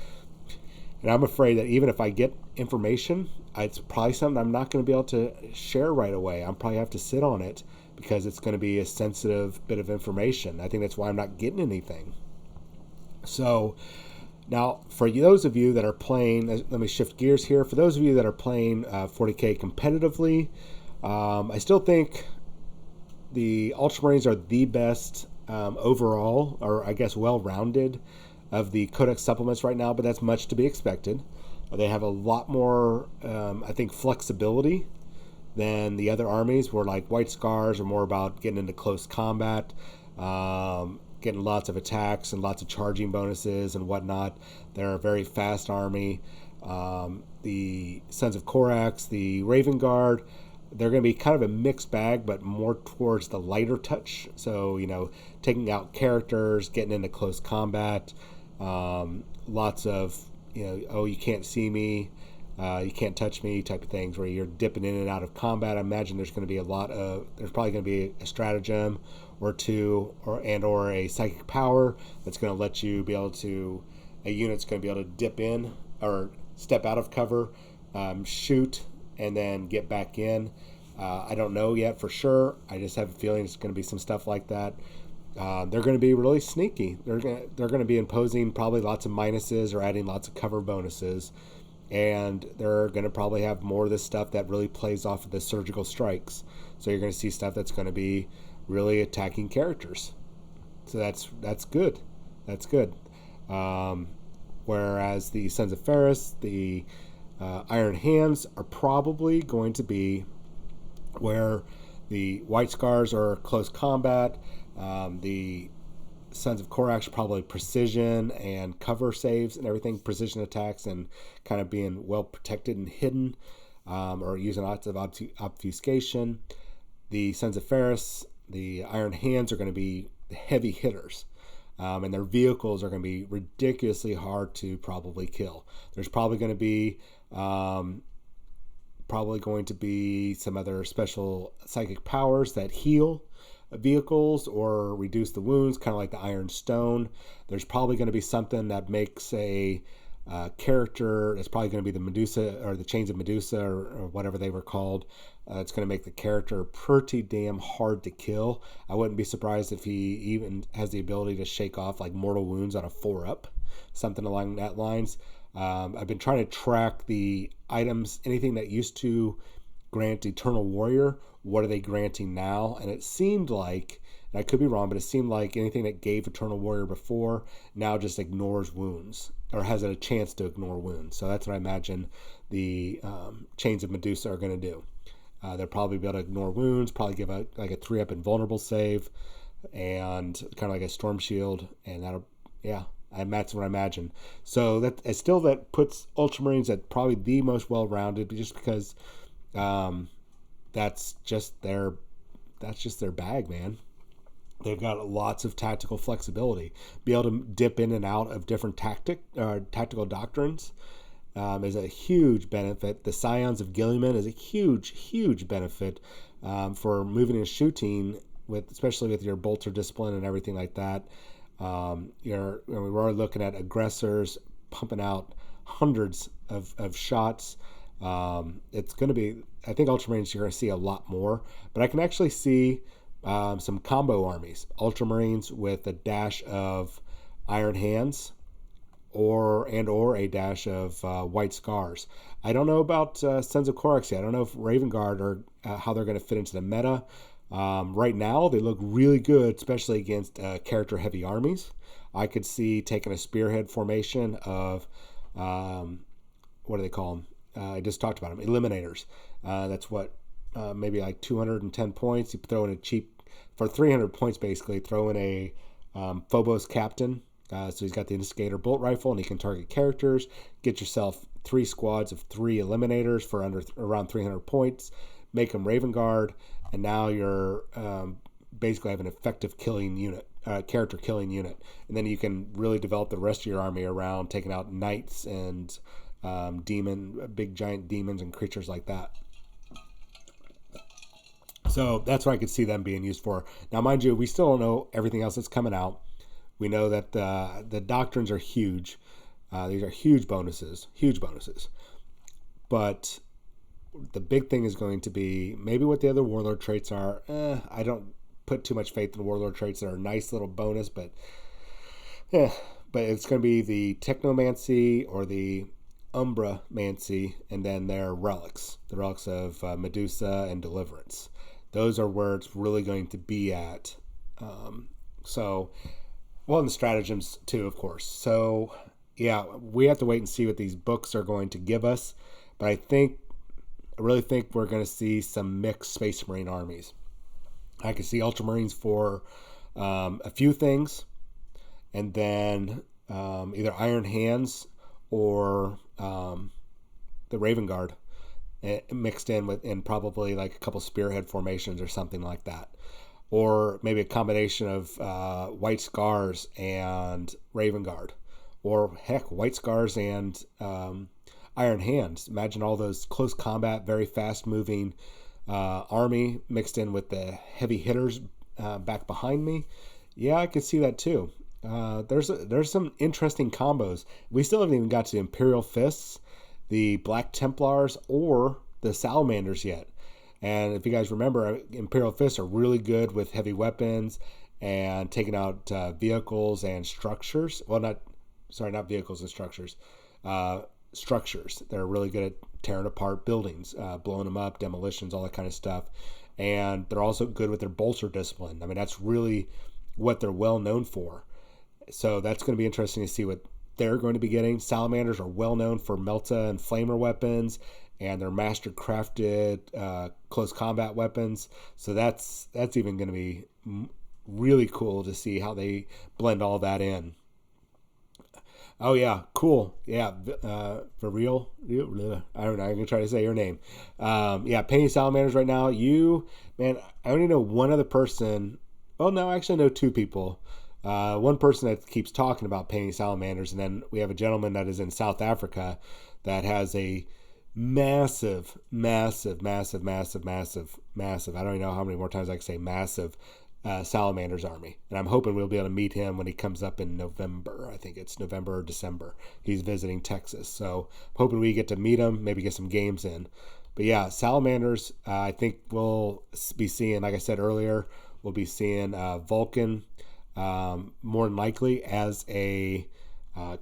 And I'm afraid that even if I get information, it's probably something I'm not going to be able to share right away. I'll probably have to sit on it because it's going to be a sensitive bit of information. I think that's why I'm not getting anything. So, now, for those of you that are playing, let me shift gears here. For those of you that are playing 40K competitively, I still think the Ultramarines are the best overall, or I guess well-rounded, of the Codex supplements right now, but that's much to be expected. They have a lot more, I think, flexibility than the other armies, where like White Scars are more about getting into close combat, getting lots of attacks and lots of charging bonuses and whatnot. They're a very fast army. The Sons of Korax, the Raven Guard, they're going to be kind of a mixed bag, but more towards the lighter touch. So, taking out characters, getting into close combat, lots of, oh, you can't see me, you can't touch me type of things, where you're dipping in and out of combat. I imagine there's going to be there's probably going to be a stratagem or two, or a psychic power that's going to let you be able to, a unit's going to be able to dip in or step out of cover, shoot, and then get back in. I don't know yet for sure. I just have a feeling it's going to be some stuff like that. They're going to be really sneaky. They're going to be imposing probably lots of minuses or adding lots of cover bonuses. and they're going to probably have more of this stuff that really plays off of the surgical strikes. So you're going to see stuff that's going to be really attacking characters. So that's good. That's good. Whereas the Sons of Ferris, the Iron Hands are probably going to be where the White Scars are close combat. The Sons of Korax are probably precision and cover saves and everything, precision attacks and kind of being well protected and hidden, or using lots of obfuscation. The Sons of Ferris, the Iron Hands are going to be heavy hitters. And their vehicles are going to be ridiculously hard to probably kill. There's probably going to be some other special psychic powers that heal vehicles or reduce the wounds, kind of like the Iron Stone. There's probably going to be something that makes a character. It's probably going to be the Medusa or the Chains of Medusa or whatever they were called. It's going to make the character pretty damn hard to kill. I wouldn't be surprised if he even has the ability to shake off like mortal wounds on a 4-up, something along that lines. I've been trying to track the items, anything that used to grant Eternal Warrior, what are they granting now? And it seemed like, and I could be wrong, but it seemed like anything that gave Eternal Warrior before now just ignores wounds, or has a chance to ignore wounds. So that's what I imagine the Chains of Medusa are going to do. They'll probably be able to ignore wounds, probably give a 3-up invulnerable save, and kind of like a storm shield, and that's what I imagine. So that puts Ultramarines at probably the most well-rounded, just because that's just their bag, man. They've got lots of tactical flexibility. Be able to dip in and out of different tactical doctrines is a huge benefit. The Scions of Gilliman is a huge benefit for moving and shooting, especially with your bolter discipline and everything like that. We're looking at aggressors pumping out hundreds of shots. It's going to be, I think Ultramarines, you're going to see a lot more, but I can actually see some combo armies. Ultramarines with a dash of Iron Hands or a dash of White Scars. I don't know about Sons of Korax yet. I don't know if Raven Guard or how they're going to fit into the meta. Right now, they look really good, especially against character-heavy armies. I could see taking a spearhead formation of, what do they call them? I just talked about them, Eliminators. That's what, maybe like 210 points. You throw in a cheap, for 300 points basically, throw in a Phobos Captain. So he's got the Instigator Bolt Rifle, and he can target characters. Get yourself 3 squads of 3 Eliminators for around 300 points. Make them Raven Guard, and now you're basically have an effective killing unit, character killing unit. And then you can really develop the rest of your army around taking out knights and big giant demons and creatures like that. So that's what I could see them being used for. Now, mind you, we still don't know everything else that's coming out. We know that the doctrines are huge. These are huge bonuses. But the big thing is going to be maybe what the other warlord traits are. I don't put too much faith in warlord traits that are a nice little bonus, but it's going to be the Technomancy or the Umbramancy, and then their relics, the relics of Medusa and Deliverance. Those are where it's really going to be at. And the stratagems too, of course. So yeah, we have to wait and see what these books are going to give us. But I really think we're going to see some mixed Space Marine armies. I can see Ultramarines for a few things, and then either Iron Hands or the Raven Guard mixed in with, and probably like a couple spearhead formations or something like that. Or maybe a combination of White Scars and Raven Guard. Or heck, White Scars and Iron Hands. Imagine all those close combat, very fast moving army mixed in with the heavy hitters back behind me. Yeah, I could see that too. There's some interesting combos. We still haven't even got to Imperial Fists, the Black Templars, or the Salamanders yet. And if you guys remember, Imperial Fists are really good with heavy weapons and taking out vehicles and structures. Well, not vehicles and structures. structures. They're really good at tearing apart buildings, blowing them up, demolitions, all that kind of stuff. And they're also good with their bolter discipline. I mean, that's really what they're well known for. So that's going to be interesting to see what they're going to be getting. Salamanders are well known for melta and flamer weapons, and their master crafted close combat weapons. So that's even going to be really cool to see how they blend all that in. Oh yeah, cool. Yeah, for real. I don't know. I'm gonna try to say your name. Yeah, painting salamanders right now. Man, I only know one other person. Oh no, I actually know two people. One person that keeps talking about painting salamanders, and then we have a gentleman that is in South Africa that has a massive, massive, massive, massive, massive, massive. I don't even know how many more times I can say massive salamanders army, and I'm hoping we'll be able to meet him when he comes up in November. I think it's November or December. He's visiting Texas, so I'm hoping we get to meet him, maybe get some games in. But yeah, salamanders. I think we'll be seeing, like I said earlier, we'll be seeing Vulcan more than likely as a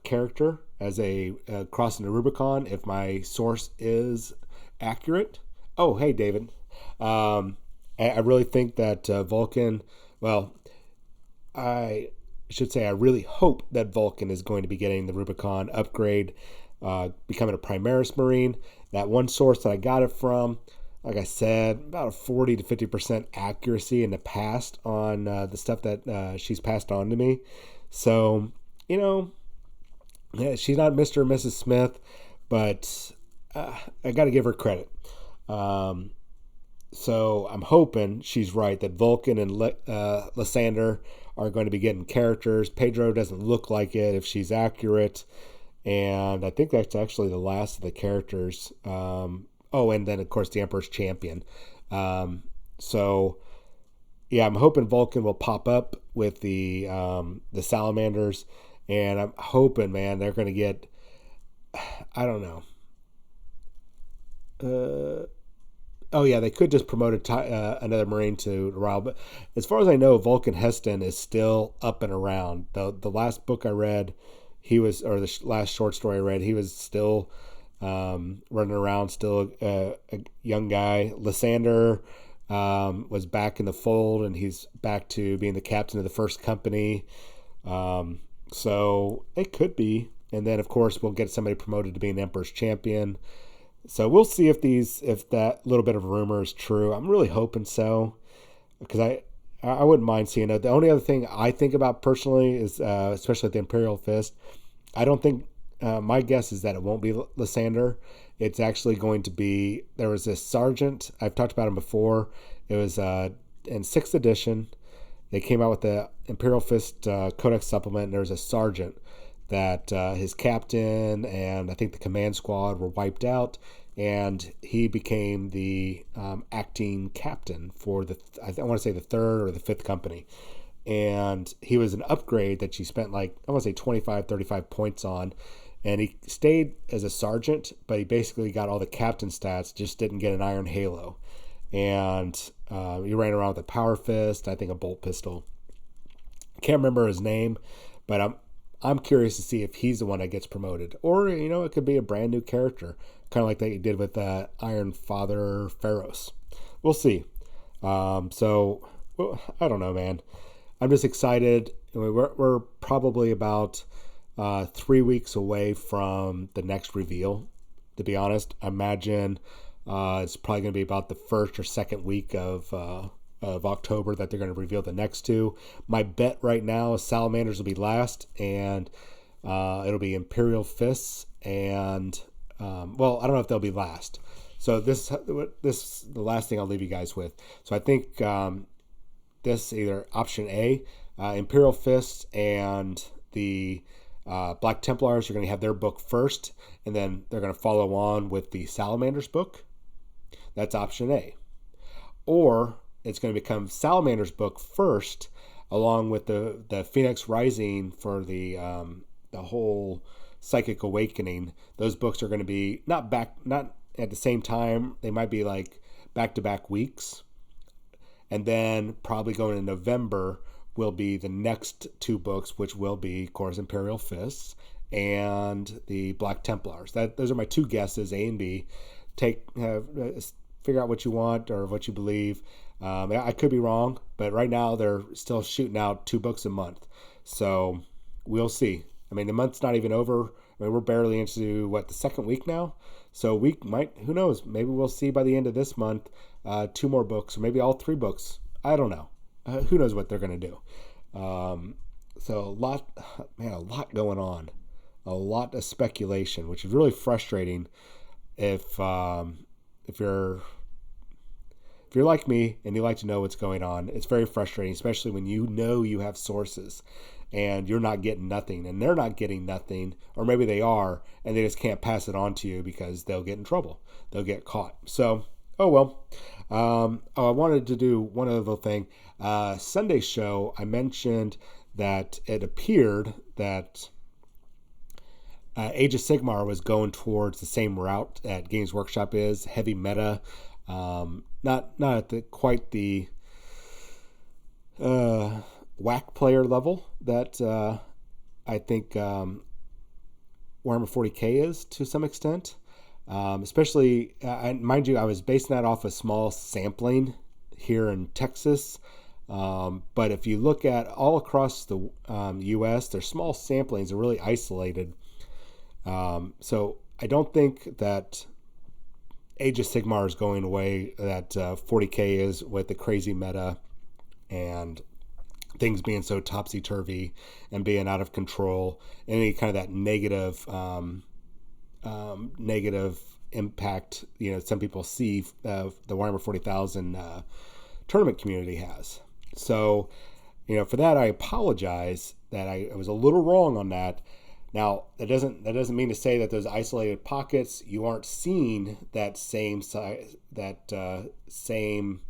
character, as a crossing the Rubicon, if my source is accurate. Oh, hey, David. I really think that Vulcan, well, I should say I really hope that Vulcan is going to be getting the Rubicon upgrade, becoming a Primaris Marine. That one source that I got it from, like I said, about a 40 to 50% accuracy in the past on the stuff that she's passed on to me. So, she's not Mr. or Mrs. Smith, but I got to give her credit. So I'm hoping she's right that Vulcan and Lysander are going to be getting characters. Pedro doesn't look like it if she's accurate. And I think that's actually the last of the characters. And then, of course, the Emperor's Champion. So, yeah, I'm hoping Vulcan will pop up with the Salamanders. And I'm hoping, man, they're going to get, I don't know. They could just promote another Marine to Ryle. But as far as I know, Vulcan Heston is still up and around. The last book I read, the last short story I read, he was still running around, still a young guy. Lysander was back in the fold, and he's back to being the captain of the first company. So it could be. And then, of course, we'll get somebody promoted to being Emperor's Champion. So we'll see if that little bit of rumor is true. I'm really hoping so, because I wouldn't mind seeing it. The only other thing I think about personally is, especially at the Imperial Fist, I don't think, my guess is that it won't be Lysander. It's actually going to be, there was this sergeant, I've talked about him before. It was in 6th edition. They came out with the Imperial Fist Codex supplement, and there was a sergeant that his captain and I think the command squad were wiped out, and he became the acting captain for I want to say the 3rd or the 5th company. And he was an upgrade that she spent I want to say 25, 35 points on. And he stayed as a sergeant, but he basically got all the captain stats, just didn't get an iron halo. And he ran around with a power fist, I think a bolt pistol. Can't remember his name, but I'm curious to see if he's the one that gets promoted. Or, it could be a brand new character, kind of like they did with Iron Father Pharos. We'll see. I don't know, man. I'm just excited. We're probably about 3 weeks away from the next reveal, to be honest. I imagine it's probably going to be about the 1st or 2nd week of October that they're going to reveal the next two. My bet right now is Salamanders will be last, and it'll be Imperial Fists, and I don't know if they'll be last. So this is the last thing I'll leave you guys with. So I think this either option A, Imperial Fists and the Black Templars are going to have their book first, and then they're going to follow on with the Salamanders book. That's option A. Or it's going to become Salamander's book first, along with the Phoenix Rising for the whole Psychic Awakening. Those books are going to be not at the same time. They might be back-to-back weeks. And then probably going in November will be the next two books, which will be, of course, Imperial Fists and the Black Templars. Those are my two guesses, A and B. Figure out what you want or what you believe. I could be wrong, but right now they're still shooting out 2 books a month. So we'll see. I mean, the month's not even over. I mean, we're barely into the second week now. So we might, who knows? Maybe we'll see by the end of this month 2 more books, or maybe all 3 books. I don't know. Who knows what they're going to do? So a lot going on, a lot of speculation, which is really frustrating. If you're like me and you like to know what's going on, it's very frustrating, especially when you know you have sources and you're not getting nothing and they're not getting nothing, or maybe they are and they just can't pass it on to you because they'll get in trouble. They'll get caught. So, oh well. I wanted to do one other thing. Sunday's show, I mentioned that it appeared that Age of Sigmar was going towards the same route that Games Workshop is, heavy meta. Not at quite the whack player level that I think Warhammer 40k is to some extent. Especially, mind you, I was basing that off a small sampling here in Texas. But if you look at all across the U.S., their small samplings are really isolated. So I don't think that Age of Sigmar is going away, that 40k is, with the crazy meta and things being so topsy-turvy and being out of control, and any kind of that negative impact, some people see the Warhammer 40,000 tournament community has. So, for that, I apologize that I was a little wrong on that. Now, that doesn't mean to say that those isolated pockets, you aren't seeing that same same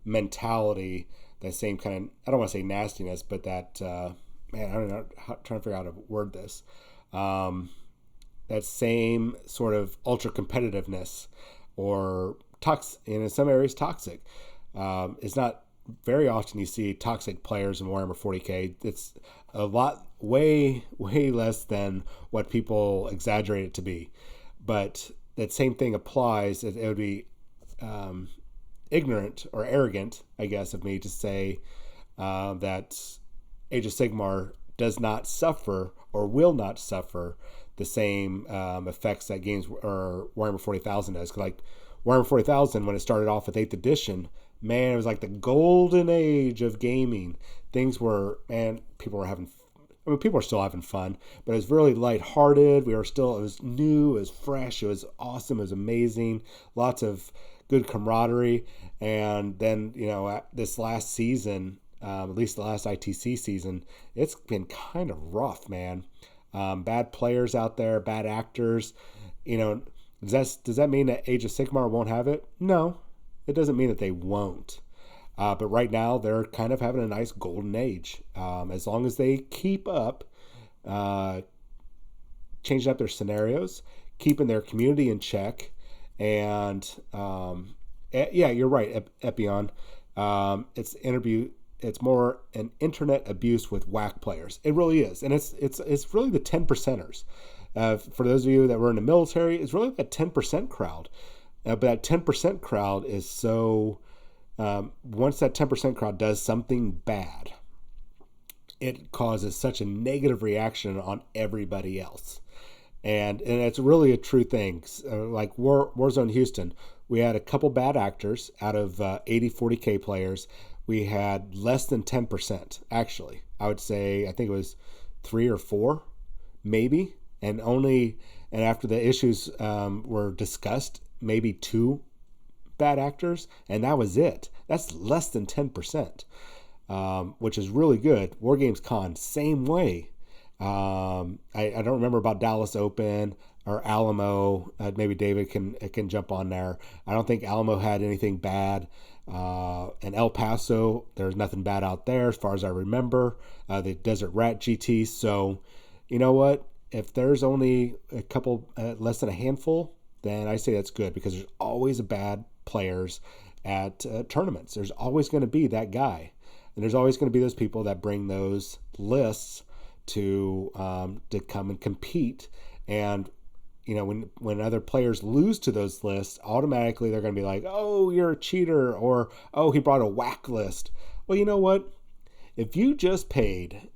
mentality, that same kind of, I don't want to say nastiness, but that, I don't know, trying to figure out how to word this. That same sort of ultra competitiveness, or in some areas toxic. It's not very often you see toxic players in Warhammer 40k. It's a lot, way less than what people exaggerate it to be. But that same thing applies. It would be ignorant or arrogant, I guess, of me to say that Age of Sigmar does not suffer or will not suffer the same effects that games or Warhammer 40,000 does. Like Warhammer 40,000, when it started off with 8th edition, man, it was like the golden age of gaming. Things were, people are still having fun, but it was really lighthearted. It was new, it was fresh, it was awesome, it was amazing. Lots of good camaraderie. And then, this last season, at least the last ITC season, it's been kind of rough, man. Bad players out there, bad actors. Does that mean that Age of Sigmar won't have it? No, it doesn't mean that they won't. But right now, they're kind of having a nice golden age. As long as they keep up, changing up their scenarios, keeping their community in check, and yeah, you're right, Epion. It's more an internet abuse with whack players. It really is, and it's really the 10%ers. For those of you that were in the military, it's really that 10% crowd. But that 10% crowd is so. Once that 10% crowd does something bad, it causes such a negative reaction on everybody else. And it's really a true thing. Like Warzone Houston, we had a couple bad actors out of 80 40k players. We had less than 10%, actually. I would say, I think it was 3 or 4, maybe. And after the issues were discussed, maybe 2 bad actors, and that was it. That's less than 10%, which is really good. Wargames Con, same way. I don't remember about Dallas Open or Alamo. Maybe David can jump on there. I don't think Alamo had anything bad. And El Paso, there's nothing bad out there as far as I remember. The Desert Rat GT. So, you know what? If there's only a couple, less than a handful, then I say that's good, because there's always bad players at tournaments. There's always going to be that guy. And there's always going to be those people that bring those lists to come and compete. And when other players lose to those lists, automatically they're going to be like, oh, you're a cheater, or oh, he brought a whack list. Well, you know what? If you just paid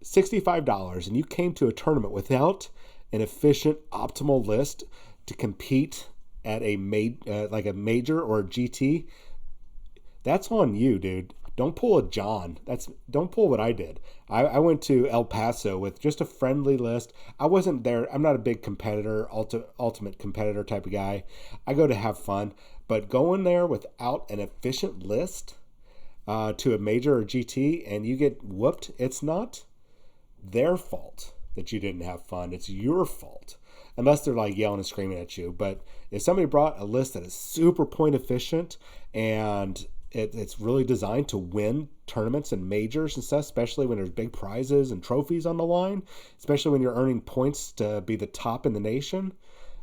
$65 and you came to a tournament without an efficient, optimal list to compete at a like a major or a GT, that's on you, dude. Don't pull a John. Don't pull what I did. I went to El Paso with just a friendly list. I wasn't there. I'm not a big competitor, ultimate competitor type of guy. I go to have fun. But going there without an efficient list to a major or GT and you get whooped, it's not their fault that you didn't have fun. It's your fault. Unless they're like yelling and screaming at you. But if somebody brought a list that is super point efficient and it's really designed to win tournaments and majors and stuff, especially when there's big prizes and trophies on the line, especially when you're earning points to be the top in the nation,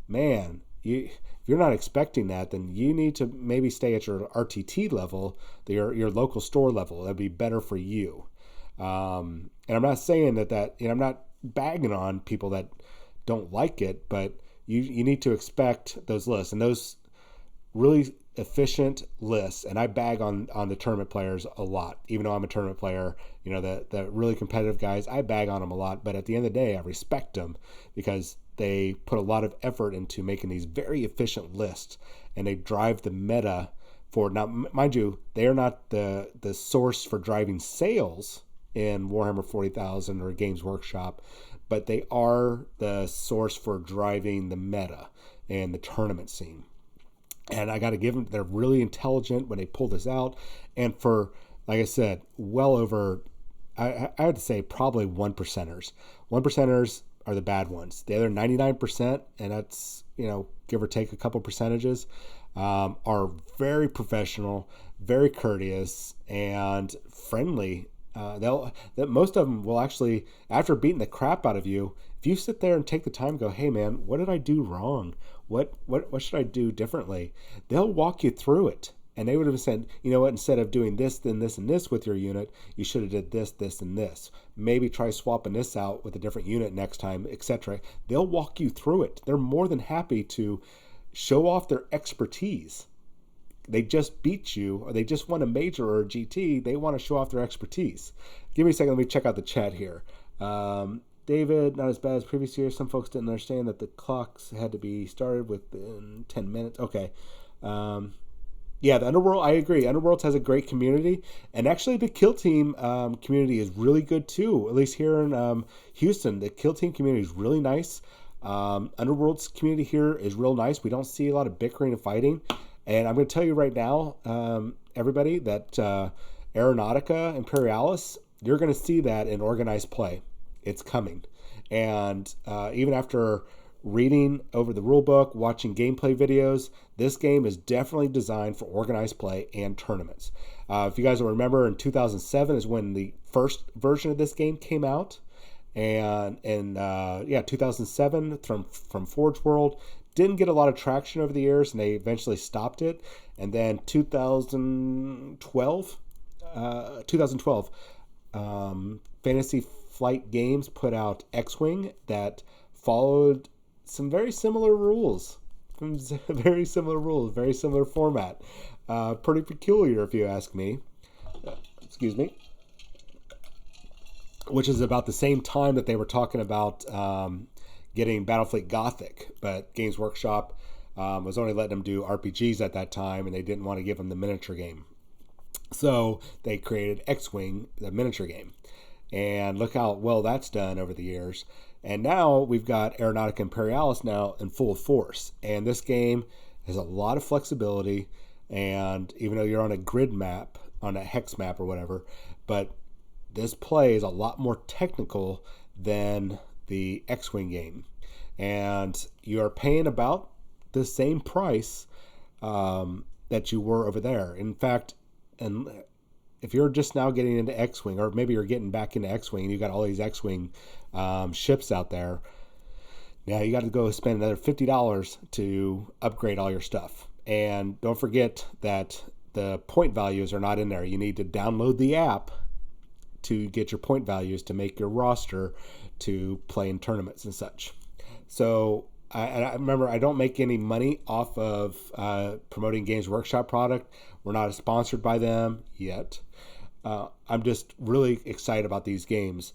man, if you're not expecting that, then you need to maybe stay at your RTT level, your local store level. That'd be better for you. And I'm not saying that I'm not bagging on people that don't like it, but you need to expect those lists and those really efficient lists. And I bag on the tournament players a lot, even though I'm a tournament player. The really competitive guys, I bag on them a lot, but at the end of the day, I respect them because they put a lot of effort into making these very efficient lists, and they drive the meta forward. Now, mind you, they are not the source for driving sales in Warhammer 40,000 or Games Workshop, but they are the source for driving the meta and the tournament scene. And I got to give them, they're really intelligent when they pull this out. And for, like I said, well over, I would say probably 1%ers. 1%ers are the bad ones. The other 99%, and that's, give or take a couple percentages, are very professional, very courteous, and friendly. Most of them will actually, after beating the crap out of you, if you sit there and take the time and go, hey man, what did I do wrong? What should I do differently? They'll walk you through it. And they would have said, you know what, instead of doing this, then this, and this with your unit, you should have did this, this, and this. Maybe try swapping this out with a different unit next time, etc. They'll walk you through it. They're more than happy to show off their expertise. They just beat you, or they just won a major or a GT. They want to show off their expertise. Give me a second. Let me check out the chat here. David, not as bad as previous years. Some folks didn't understand that the clocks had to be started within 10 minutes. Okay. Yeah, the Underworld, I agree. Underworlds has a great community. And actually, the Kill Team community is really good, too. At least here in Houston, the Kill Team community is really nice. Underworld's community here is real nice. We don't see a lot of bickering and fighting. And I'm going to tell you right now, everybody, that Aeronautica Imperialis, you're going to see that in organized play. It's coming. And even after reading over the rulebook, watching gameplay videos, this game is definitely designed for organized play and tournaments. If you guys will remember, in 2007 is when the first version of this game came out. And 2007 from Forge World didn't get a lot of traction over the years, and they eventually stopped it. And then 2012, Fantasy Flight Games put out X-Wing that followed some very similar rules. Very similar format. Pretty peculiar, if you ask me. Excuse me. Which is about the same time that they were talking about getting Battlefleet Gothic, but Games Workshop was only letting them do RPGs at that time, and they didn't want to give them the miniature game. So they created X-Wing, the miniature game. And look how well that's done over the years. And now we've got Aeronautica Imperialis now in full force. And this game has a lot of flexibility. And even though you're on a grid map, on a hex map or whatever, but this play is a lot more technical than the X-Wing game. And you are paying about the same price that you were over there. In fact, and if you're just now getting into X-Wing, or maybe you're getting back into X-Wing and you got all these X-Wing ships out there, now you got to go spend another $50 to upgrade all your stuff. And don't forget that the point values are not in there. You need to download the app to get your point values to make your roster. to play in tournaments and such. So I remember I don't make any money off of promoting Games Workshop product. We're not sponsored by them yet. I'm just really excited about these games.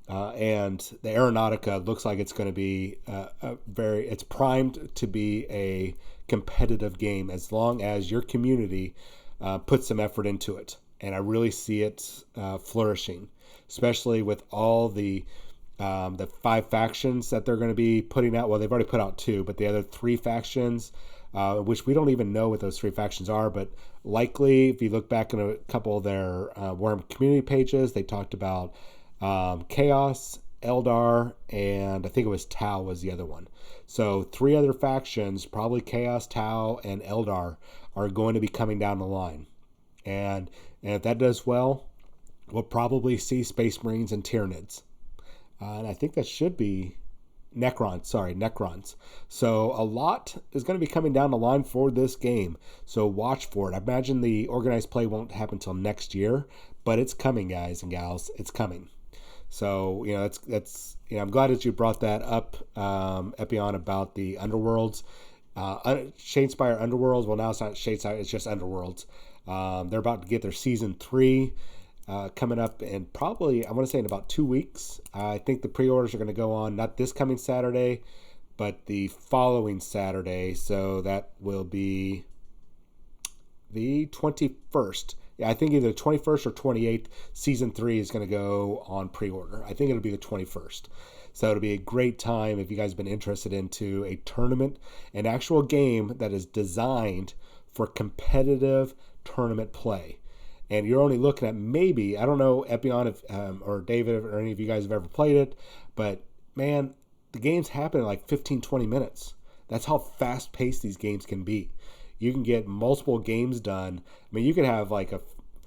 And the Aeronautica looks like it's going to be it's primed to be a competitive game as long as your community puts some effort into it. And I really see it flourishing, especially with all the 5 factions that they're going to be putting out. Well, they've already put out 2, but the other 3 factions, which we don't even know what those 3 factions are, but likely if you look back in a couple of their Warhammer community pages, they talked about Chaos, Eldar, and I think it was Tau was the other one. So 3 other factions, probably Chaos, Tau, and Eldar, are going to be coming down the line. And if that does well, we'll probably see Space Marines and Tyranids. And I think that should be Necrons. So a lot is going to be coming down the line for this game. So watch for it. I imagine the organized play won't happen until next year, but it's coming, guys and gals. It's coming. So, that's I'm glad that you brought that up, Epion, about the Underworlds. Shadespire Underworlds. Well, now it's not Shadespire, it's just Underworlds. They're about to get their season 3 coming up in probably, I want to say in about 2 weeks. I think the pre-orders are going to go on not this coming Saturday, but the following Saturday. So that will be the 21st. Yeah, I think either the 21st or 28th, season 3 is going to go on pre-order. I think it'll be the 21st. So it'll be a great time if you guys have been interested into a tournament, an actual game that is designed for competitive tournament play. And you're only looking at maybe, I don't know, Epion if, or David or any of you guys have ever played it, but man, the games happen in like 15, 20 minutes. That's how fast-paced these games can be. You can get multiple games done. I mean, you could have like a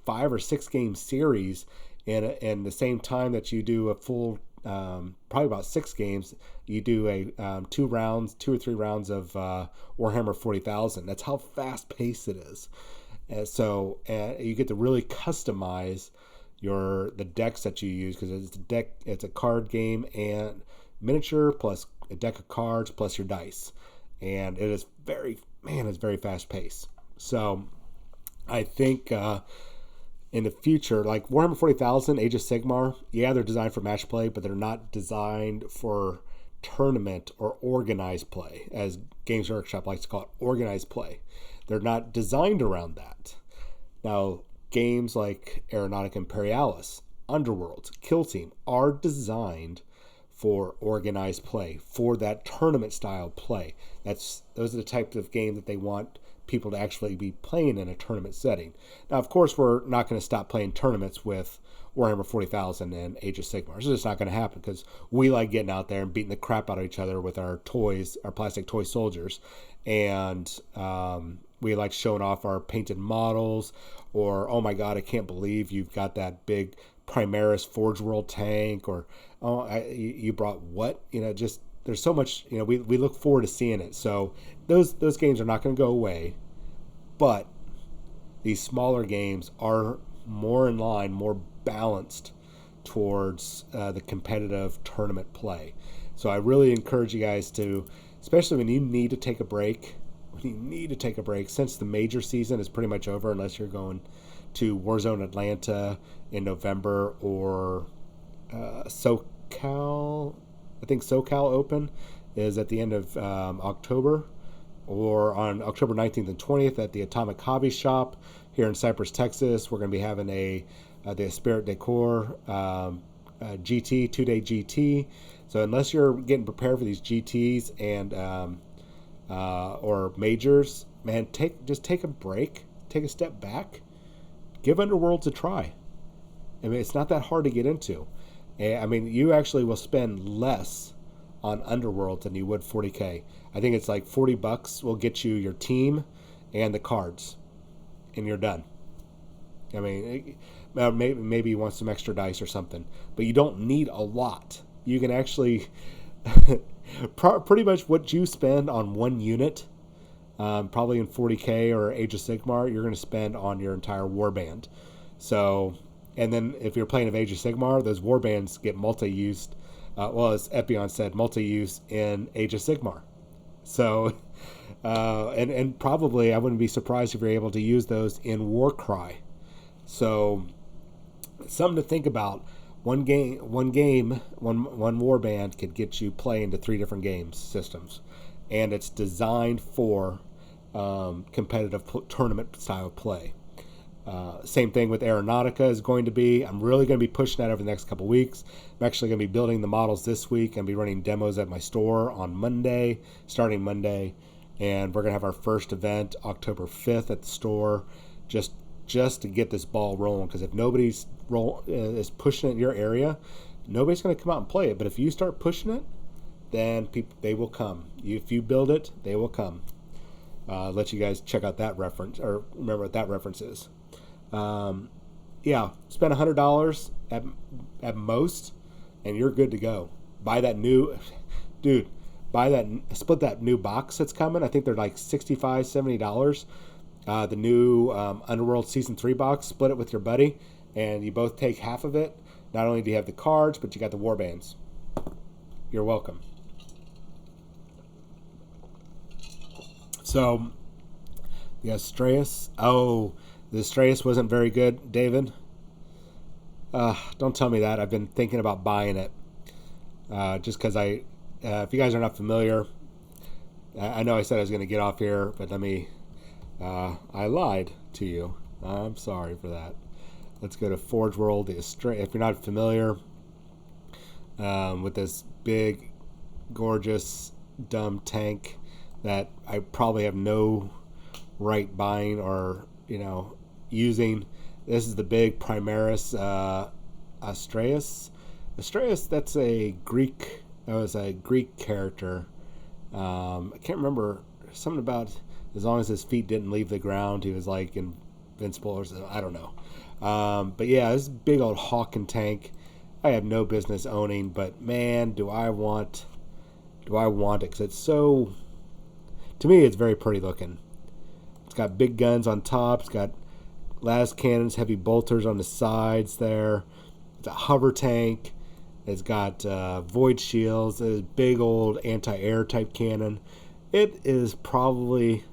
5 or 6 game series in the same time that you do a full, probably about 6 games. You do a 2 or 3 rounds of Warhammer 40,000. That's how fast-paced it is. And so you get to really customize the decks that you use, because it's a card game and miniature plus a deck of cards plus your dice, and it is it's very fast paced. So I think in the future, like Warhammer 40,000, Age of Sigmar, yeah, they're designed for match play, but they're not designed for tournament or organized play, as Games Workshop likes to call it, organized play. They're not designed around that. Now, games like Aeronautica Imperialis, Underworld, Kill Team are designed for organized play, for that tournament style play. Those are the types of games that they want people to actually be playing in a tournament setting. Now, of course, we're not going to stop playing tournaments with Warhammer 40,000 and Age of Sigmar. It's just not going to happen, because we like getting out there and beating the crap out of each other with our toys, our plastic toy soldiers, and we like showing off our painted models, or, oh my God, I can't believe you've got that big Primaris Forge World tank, or, oh, you brought what? Just, there's so much, we look forward to seeing it. So those games are not going to go away, but these smaller games are more in line, more balanced towards the competitive tournament play. So I really encourage you guys to, especially when you need to take a break, since the major season is pretty much over, unless you're going to Warzone Atlanta in November, or SoCal. I think SoCal Open is at the end of October, or on October 19th and 20th at the Atomic Hobby Shop here in Cypress, Texas. We're going to be having the Spirit Decor GT, 2-day GT. So unless you're getting prepared for these GTs and or majors, man, just take a break, take a step back, give Underworlds a try. I mean, it's not that hard to get into. I mean, you actually will spend less on Underworld than you would 40K. I think it's like $40 will get you your team and the cards, and you're done. I mean, maybe you want some extra dice or something, but you don't need a lot. You can actually pretty much what you spend on one unit, probably in 40K or Age of Sigmar, you're going to spend on your entire warband. So, and then if you're playing of Age of Sigmar, those warbands get multi-used well, as Epion said, multi-use in Age of Sigmar. So, and probably I wouldn't be surprised if you're able to use those in Warcry. So, something to think about. One warband could get you play into 3 different games systems, and it's designed for competitive tournament style play. Same thing with Aeronautica is going to be. I'm really going to be pushing that over the next couple weeks. I'm actually going to be building the models this week and be running demos at my store on Monday, starting Monday, and we're going to have our first event October 5th at the store, just to get this ball rolling. Because if nobody's is pushing it in your area, nobody's going to come out and play it. But if you start pushing it, then they will come. If you build it, they will come. Let you guys check out that reference, or remember what that reference is. Yeah, spend $100 at most, and you're good to go. Buy that new, dude. Split that new box that's coming. I think they're like $65, $70. The new Underworld Season 3 box. Split it with your buddy, and you both take half of it. Not only do you have the cards, but you got the warbands. You're welcome. So, the Astraeus. Oh, the Astraeus wasn't very good, David. Don't tell me that. I've been thinking about buying it. Just because if you guys are not familiar, I know I said I was going to get off here, but I lied to you. I'm sorry for that. Let's go to Forge World. If you're not familiar with this big, gorgeous, dumb tank that I probably have no right buying or using. This is the big Primaris Astraeus. Astraeus, that's a Greek. That was a Greek character. I can't remember something about as long as his feet didn't leave the ground, he was like invincible or something. I don't know. But yeah, this big old Hawken tank. I have no business owning, but man, do I want it? Because it's so. To me, it's very pretty looking. It's got big guns on top. It's got las cannons, heavy bolters on the sides there. It's a hover tank. It's got void shields. It's a big old anti-air type cannon. It is probably,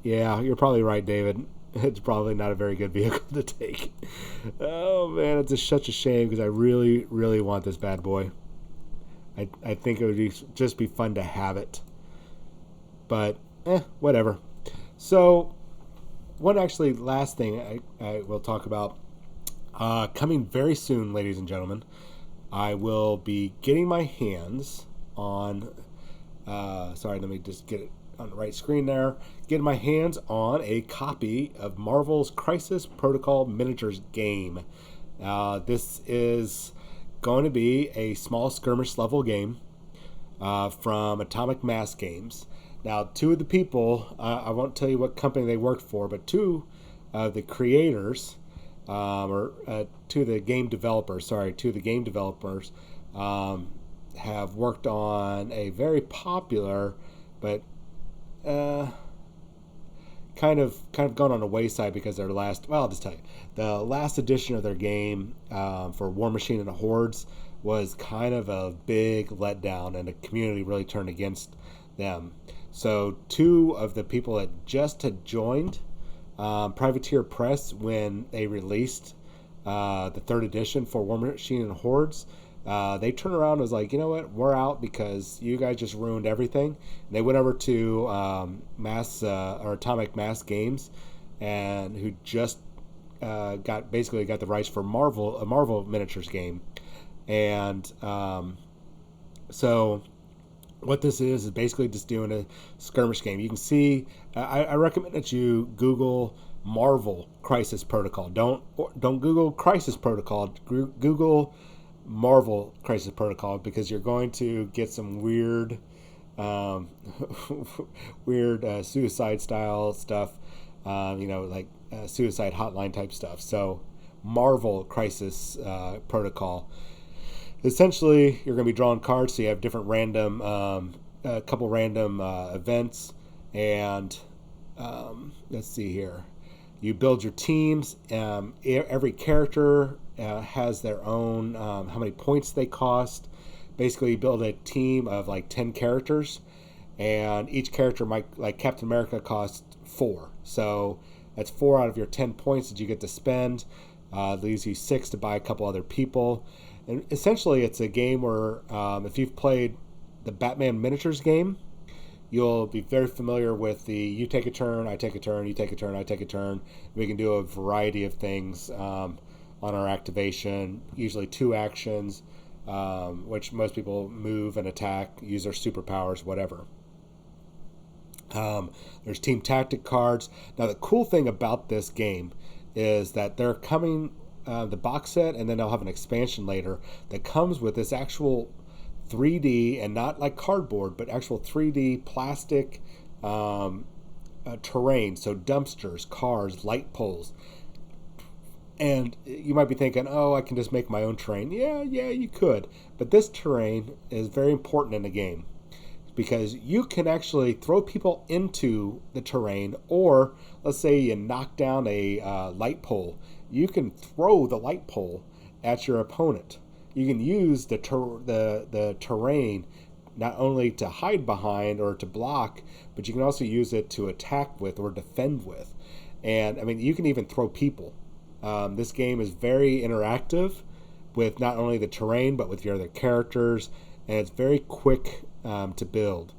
yeah, you're probably right, David. It's probably not a very good vehicle to take. Oh, man, it's such a shame because I really, really want this bad boy. I think it would just be fun to have it. But, whatever. So, one actually last thing I will talk about. Coming very soon, ladies and gentlemen, I will be getting my hands on... sorry, let me just get it on the right screen there. Getting my hands on a copy of Marvel's Crisis Protocol miniatures game. This is going to be a small skirmish level game from Atomic Mass Games. Now, 2 of the people, I won't tell you what company they worked for, but 2 of the creators, or 2 of the game developers, 2 of the game developers have worked on a very popular, but kind of gone on the wayside because their last, well, I'll just tell you, the last edition of their game for War Machine and the Hordes was kind of a big letdown, and the community really turned against them. So 2 of the people that just had joined Privateer Press when they released the 3rd edition for War Machine and Hordes, they turned around and was like, you know what, we're out because you guys just ruined everything. And they went over to Atomic Mass Games, and who just got the rights for a Marvel miniatures game. And so what this is basically just doing a skirmish game. You can see, I recommend that you Google Marvel Crisis Protocol. Don't Google Crisis Protocol. Google Marvel Crisis Protocol, because you're going to get some weird suicide style stuff, like suicide hotline type stuff. So Marvel Crisis Protocol. Essentially, you're going to be drawing cards, so you have different random, a couple random events, and let's see here. You build your teams. Every character has their own, how many points they cost basically you build a team of like 10 characters, and each character might, like Captain America, cost 4. So that's 4 out of your 10 points that you get to spend. Leaves you 6 to buy a couple other people. And essentially, it's a game where if you've played the Batman miniatures game, you'll be very familiar with the you take a turn, I take a turn, you take a turn, I take a turn. We can do a variety of things on our activation, usually 2 actions, which most people move and attack, use their superpowers, whatever. There's team tactic cards. Now, the cool thing about this game is that they're coming the box set, and then they'll have an expansion later that comes with this actual 3D, and not like cardboard, but actual 3D plastic terrain. So dumpsters, cars, light poles. And you might be thinking, oh, I can just make my own terrain. Yeah, you could. But this terrain is very important in the game, because you can actually throw people into the terrain, or let's say you knock down a light pole. You can throw the light pole at your opponent. You can use the terrain not only to hide behind or to block, but you can also use it to attack with or defend with. And I mean, you can even throw people. This game is very interactive with not only the terrain, but with your other characters, and it's very quick to build.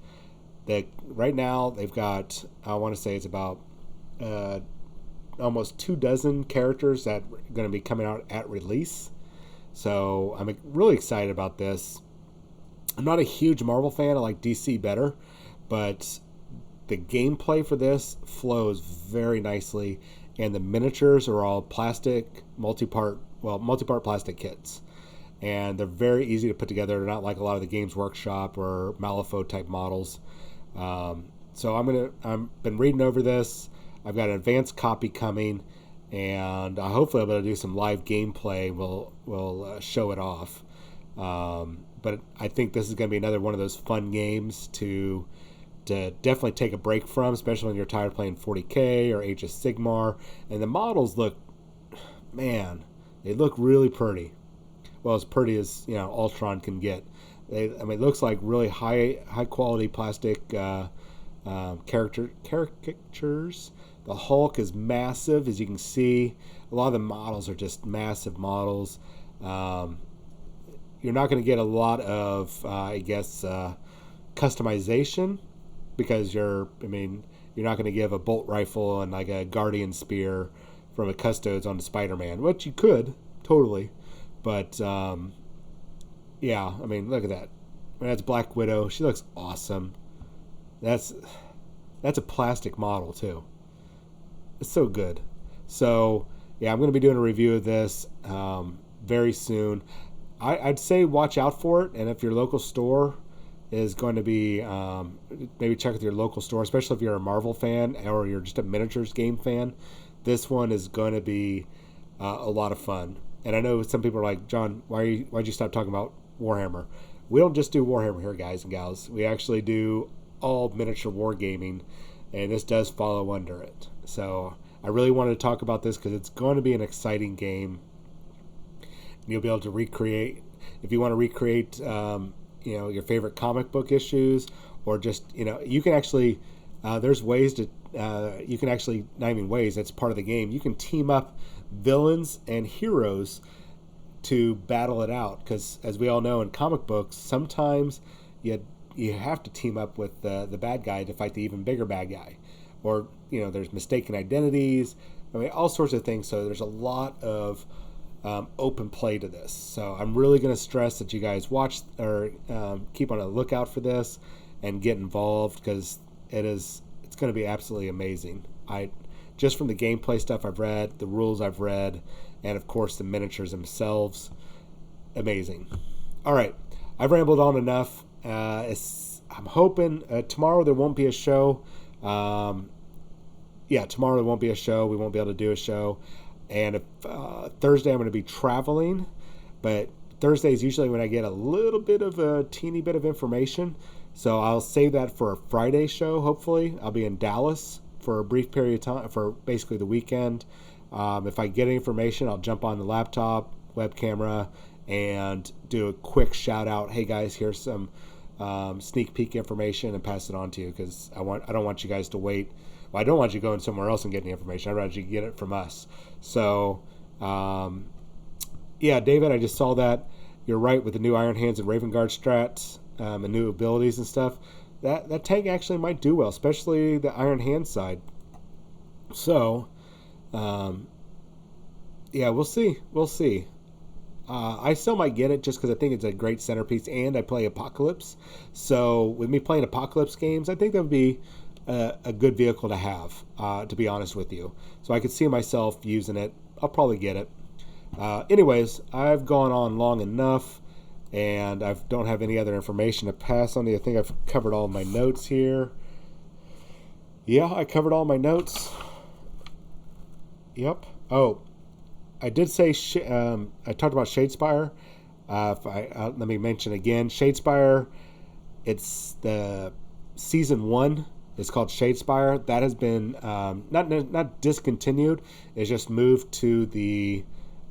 Right now they've got, I want to say it's about almost 24 characters that are going to be coming out at release. So I'm really excited about this. I'm not a huge Marvel fan. I like DC better, but the gameplay for this flows very nicely, and the miniatures are all plastic, multi-part plastic kits. And they're very easy to put together. They're not like a lot of the Games Workshop or Malifaux type models. So I've been reading over this. I've got an advanced copy coming, and hopefully I'll be able to do some live gameplay. We'll show it off. But I think this is going to be another one of those fun games to definitely take a break from, especially when you're tired of playing 40K or Age of Sigmar. And the models look really pretty. Well, as pretty as Ultron can get. It looks like really high quality plastic caricatures. The Hulk is massive, as you can see. A lot of the models are just massive models. You're not going to get a lot of, customization, because you're not going to give a bolt rifle and like a Guardian spear from a Custodes on the Spider-Man, which you could totally. But look at that. That's Black Widow. She looks awesome. That's a plastic model too. It's so good. So yeah, I'm going to be doing a review of this very soon. I'd say watch out for it, and if your local store is going to be, maybe check with your local store, especially if you're a Marvel fan or you're just a miniatures game fan. This one is going to be a lot of fun. And I know some people are like, John, why'd you stop talking about Warhammer? We don't just do Warhammer here, guys and gals. We actually do all miniature wargaming, and this does follow under it. So I really wanted to talk about this because it's going to be an exciting game. You'll be able to recreate, if you want to recreate, your favorite comic book issues, or just, you can actually, there's ways to, you can actually, not even ways, that's part of the game. You can team up villains and heroes to battle it out, because as we all know in comic books, sometimes you have to team up with the bad guy to fight the even bigger bad guy, or there's mistaken identities, all sorts of things. So there's a lot of open play to this. So I'm really going to stress that you guys watch or keep on a lookout for this and get involved, because it's going to be absolutely amazing. Just from the gameplay stuff I've read, the rules I've read, and of course the miniatures themselves, amazing. All right, I've rambled on enough. I'm hoping tomorrow there won't be a show. Tomorrow there won't be a show. We won't be able to do a show. And Thursday I'm going to be traveling, but Thursday is usually when I get a teeny bit of information. So I'll save that for a Friday show, hopefully. I'll be in Dallas for a brief period of time, for basically the weekend. If I get any information, I'll jump on the laptop, web camera, and do a quick shout out. Hey guys, here's some sneak peek information, and pass it on to you, because I don't want you guys to wait. Well, I don't want you going somewhere else and getting the information. I'd rather you get it from us. So, yeah, David, I just saw that. You're right with the new Iron Hands and Raven Guard strats and new abilities and stuff. That tank actually might do well, especially the Iron Hand side. So, yeah, we'll see. We'll see. I still might get it just because I think it's a great centerpiece, and I play Apocalypse. So with me playing Apocalypse games, I think that would be a good vehicle to have, to be honest with you. So I could see myself using it. I'll probably get it. Anyways, I've gone on long enough, and I don't have any other information to pass on to you. I think I've covered all my notes here. Yeah, I covered all my notes. Yep. Oh, I did say I talked about Shadespire. Let me mention again, Shadespire. It's the season 1. It's called Shadespire. That has been not discontinued. It's just moved to the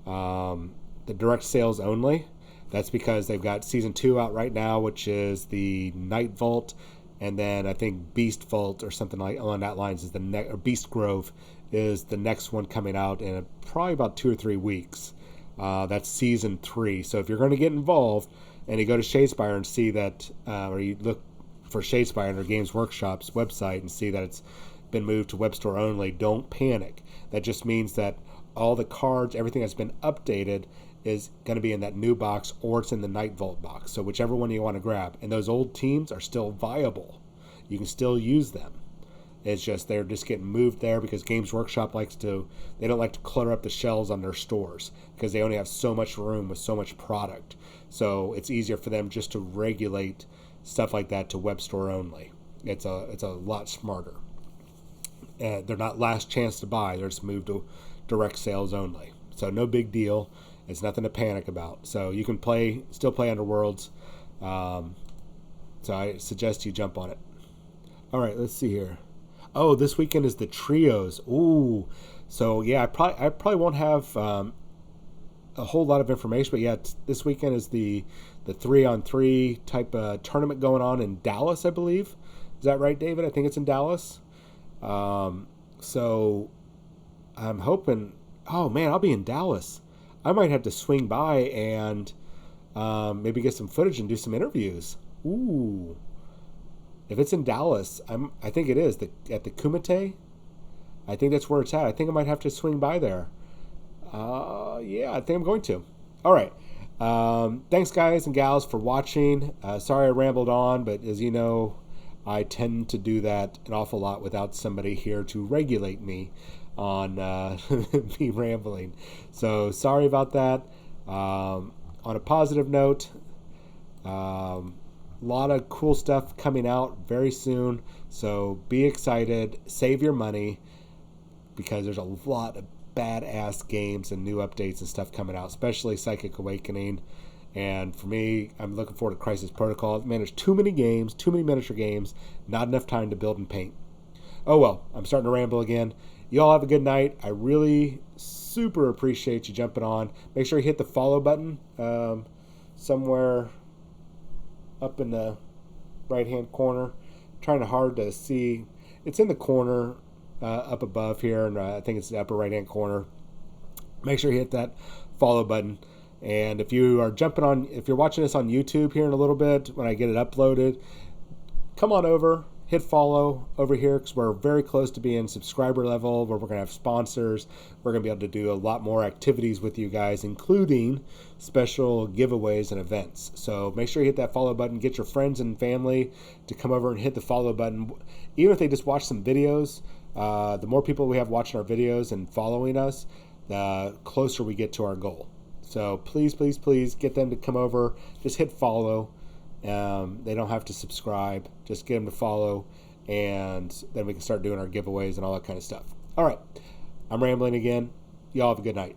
direct sales only. That's because they've got season 2 out right now, which is the Night Vault, and then I think Beast Vault or something like along that lines is or Beast Grove is the next one coming out in probably about 2 or 3 weeks. That's season 3. So if you're going to get involved and you go to Shadespire and see that, or you look for Shadespire on their Games Workshop's website and see that it's been moved to web store only, don't panic. That just means that all the cards, everything that's been updated is going to be in that new box, or it's in the Night Vault box. So whichever one you want to grab. And those old teams are still viable. You can still use them. It's just they're just getting moved there because Games Workshop they don't like to clutter up the shelves on their stores because they only have so much room with so much product. So it's easier for them just to regulate stuff like that to web store only. It's a lot smarter. They're not last chance to buy. They're just moved to direct sales only. So no big deal. It's nothing to panic about. So you can still play Underworlds. So I suggest you jump on it. All right, let's see here. Oh, this weekend is the trios. Ooh, so yeah, I probably won't have a whole lot of information, but yeah, this weekend is the 3-on-3 type of tournament going on in Dallas, I believe. Is that right, David? I think it's in Dallas. So I'm hoping. Oh man, I'll be in Dallas. I might have to swing by and maybe get some footage and do some interviews. Ooh. If it's in Dallas, I think it is at the Kumite. I think that's where it's at. I think I might have to swing by there. Yeah, I think I'm going to. All right. Thanks, guys and gals, for watching. Sorry I rambled on, but as you know, I tend to do that an awful lot without somebody here to regulate me on me rambling. So sorry about that. On a positive note, a lot of cool stuff coming out very soon. So be excited. Save your money because there's a lot of badass games and new updates and stuff coming out, especially Psychic Awakening. And for me, I'm looking forward to Crisis Protocol. Man, there's too many games, too many miniature games, not enough time to build and paint. Oh well, I'm starting to ramble again. You all have a good night. I really super appreciate you jumping on. Make sure you hit the follow button somewhere up in the right-hand corner. Trying hard to see. It's in the corner up above here, and I think it's the upper right-hand corner. Make sure you hit that follow button. And if you are if you're watching this on YouTube here in a little bit, when I get it uploaded, come on over, hit follow over here, because we're very close to being subscriber level, where we're going to have sponsors. We're going to be able to do a lot more activities with you guys, including special giveaways and events. So make sure you hit that follow button. Get your friends and family to come over and hit the follow button. Even if they just watch some videos, the more people we have watching our videos and following us, the closer we get to our goal. So please, please, please get them to come over. Just hit follow. They don't have to subscribe. Just get them to follow, and then we can start doing our giveaways and all that kind of stuff. All right. I'm rambling again. Y'all have a good night.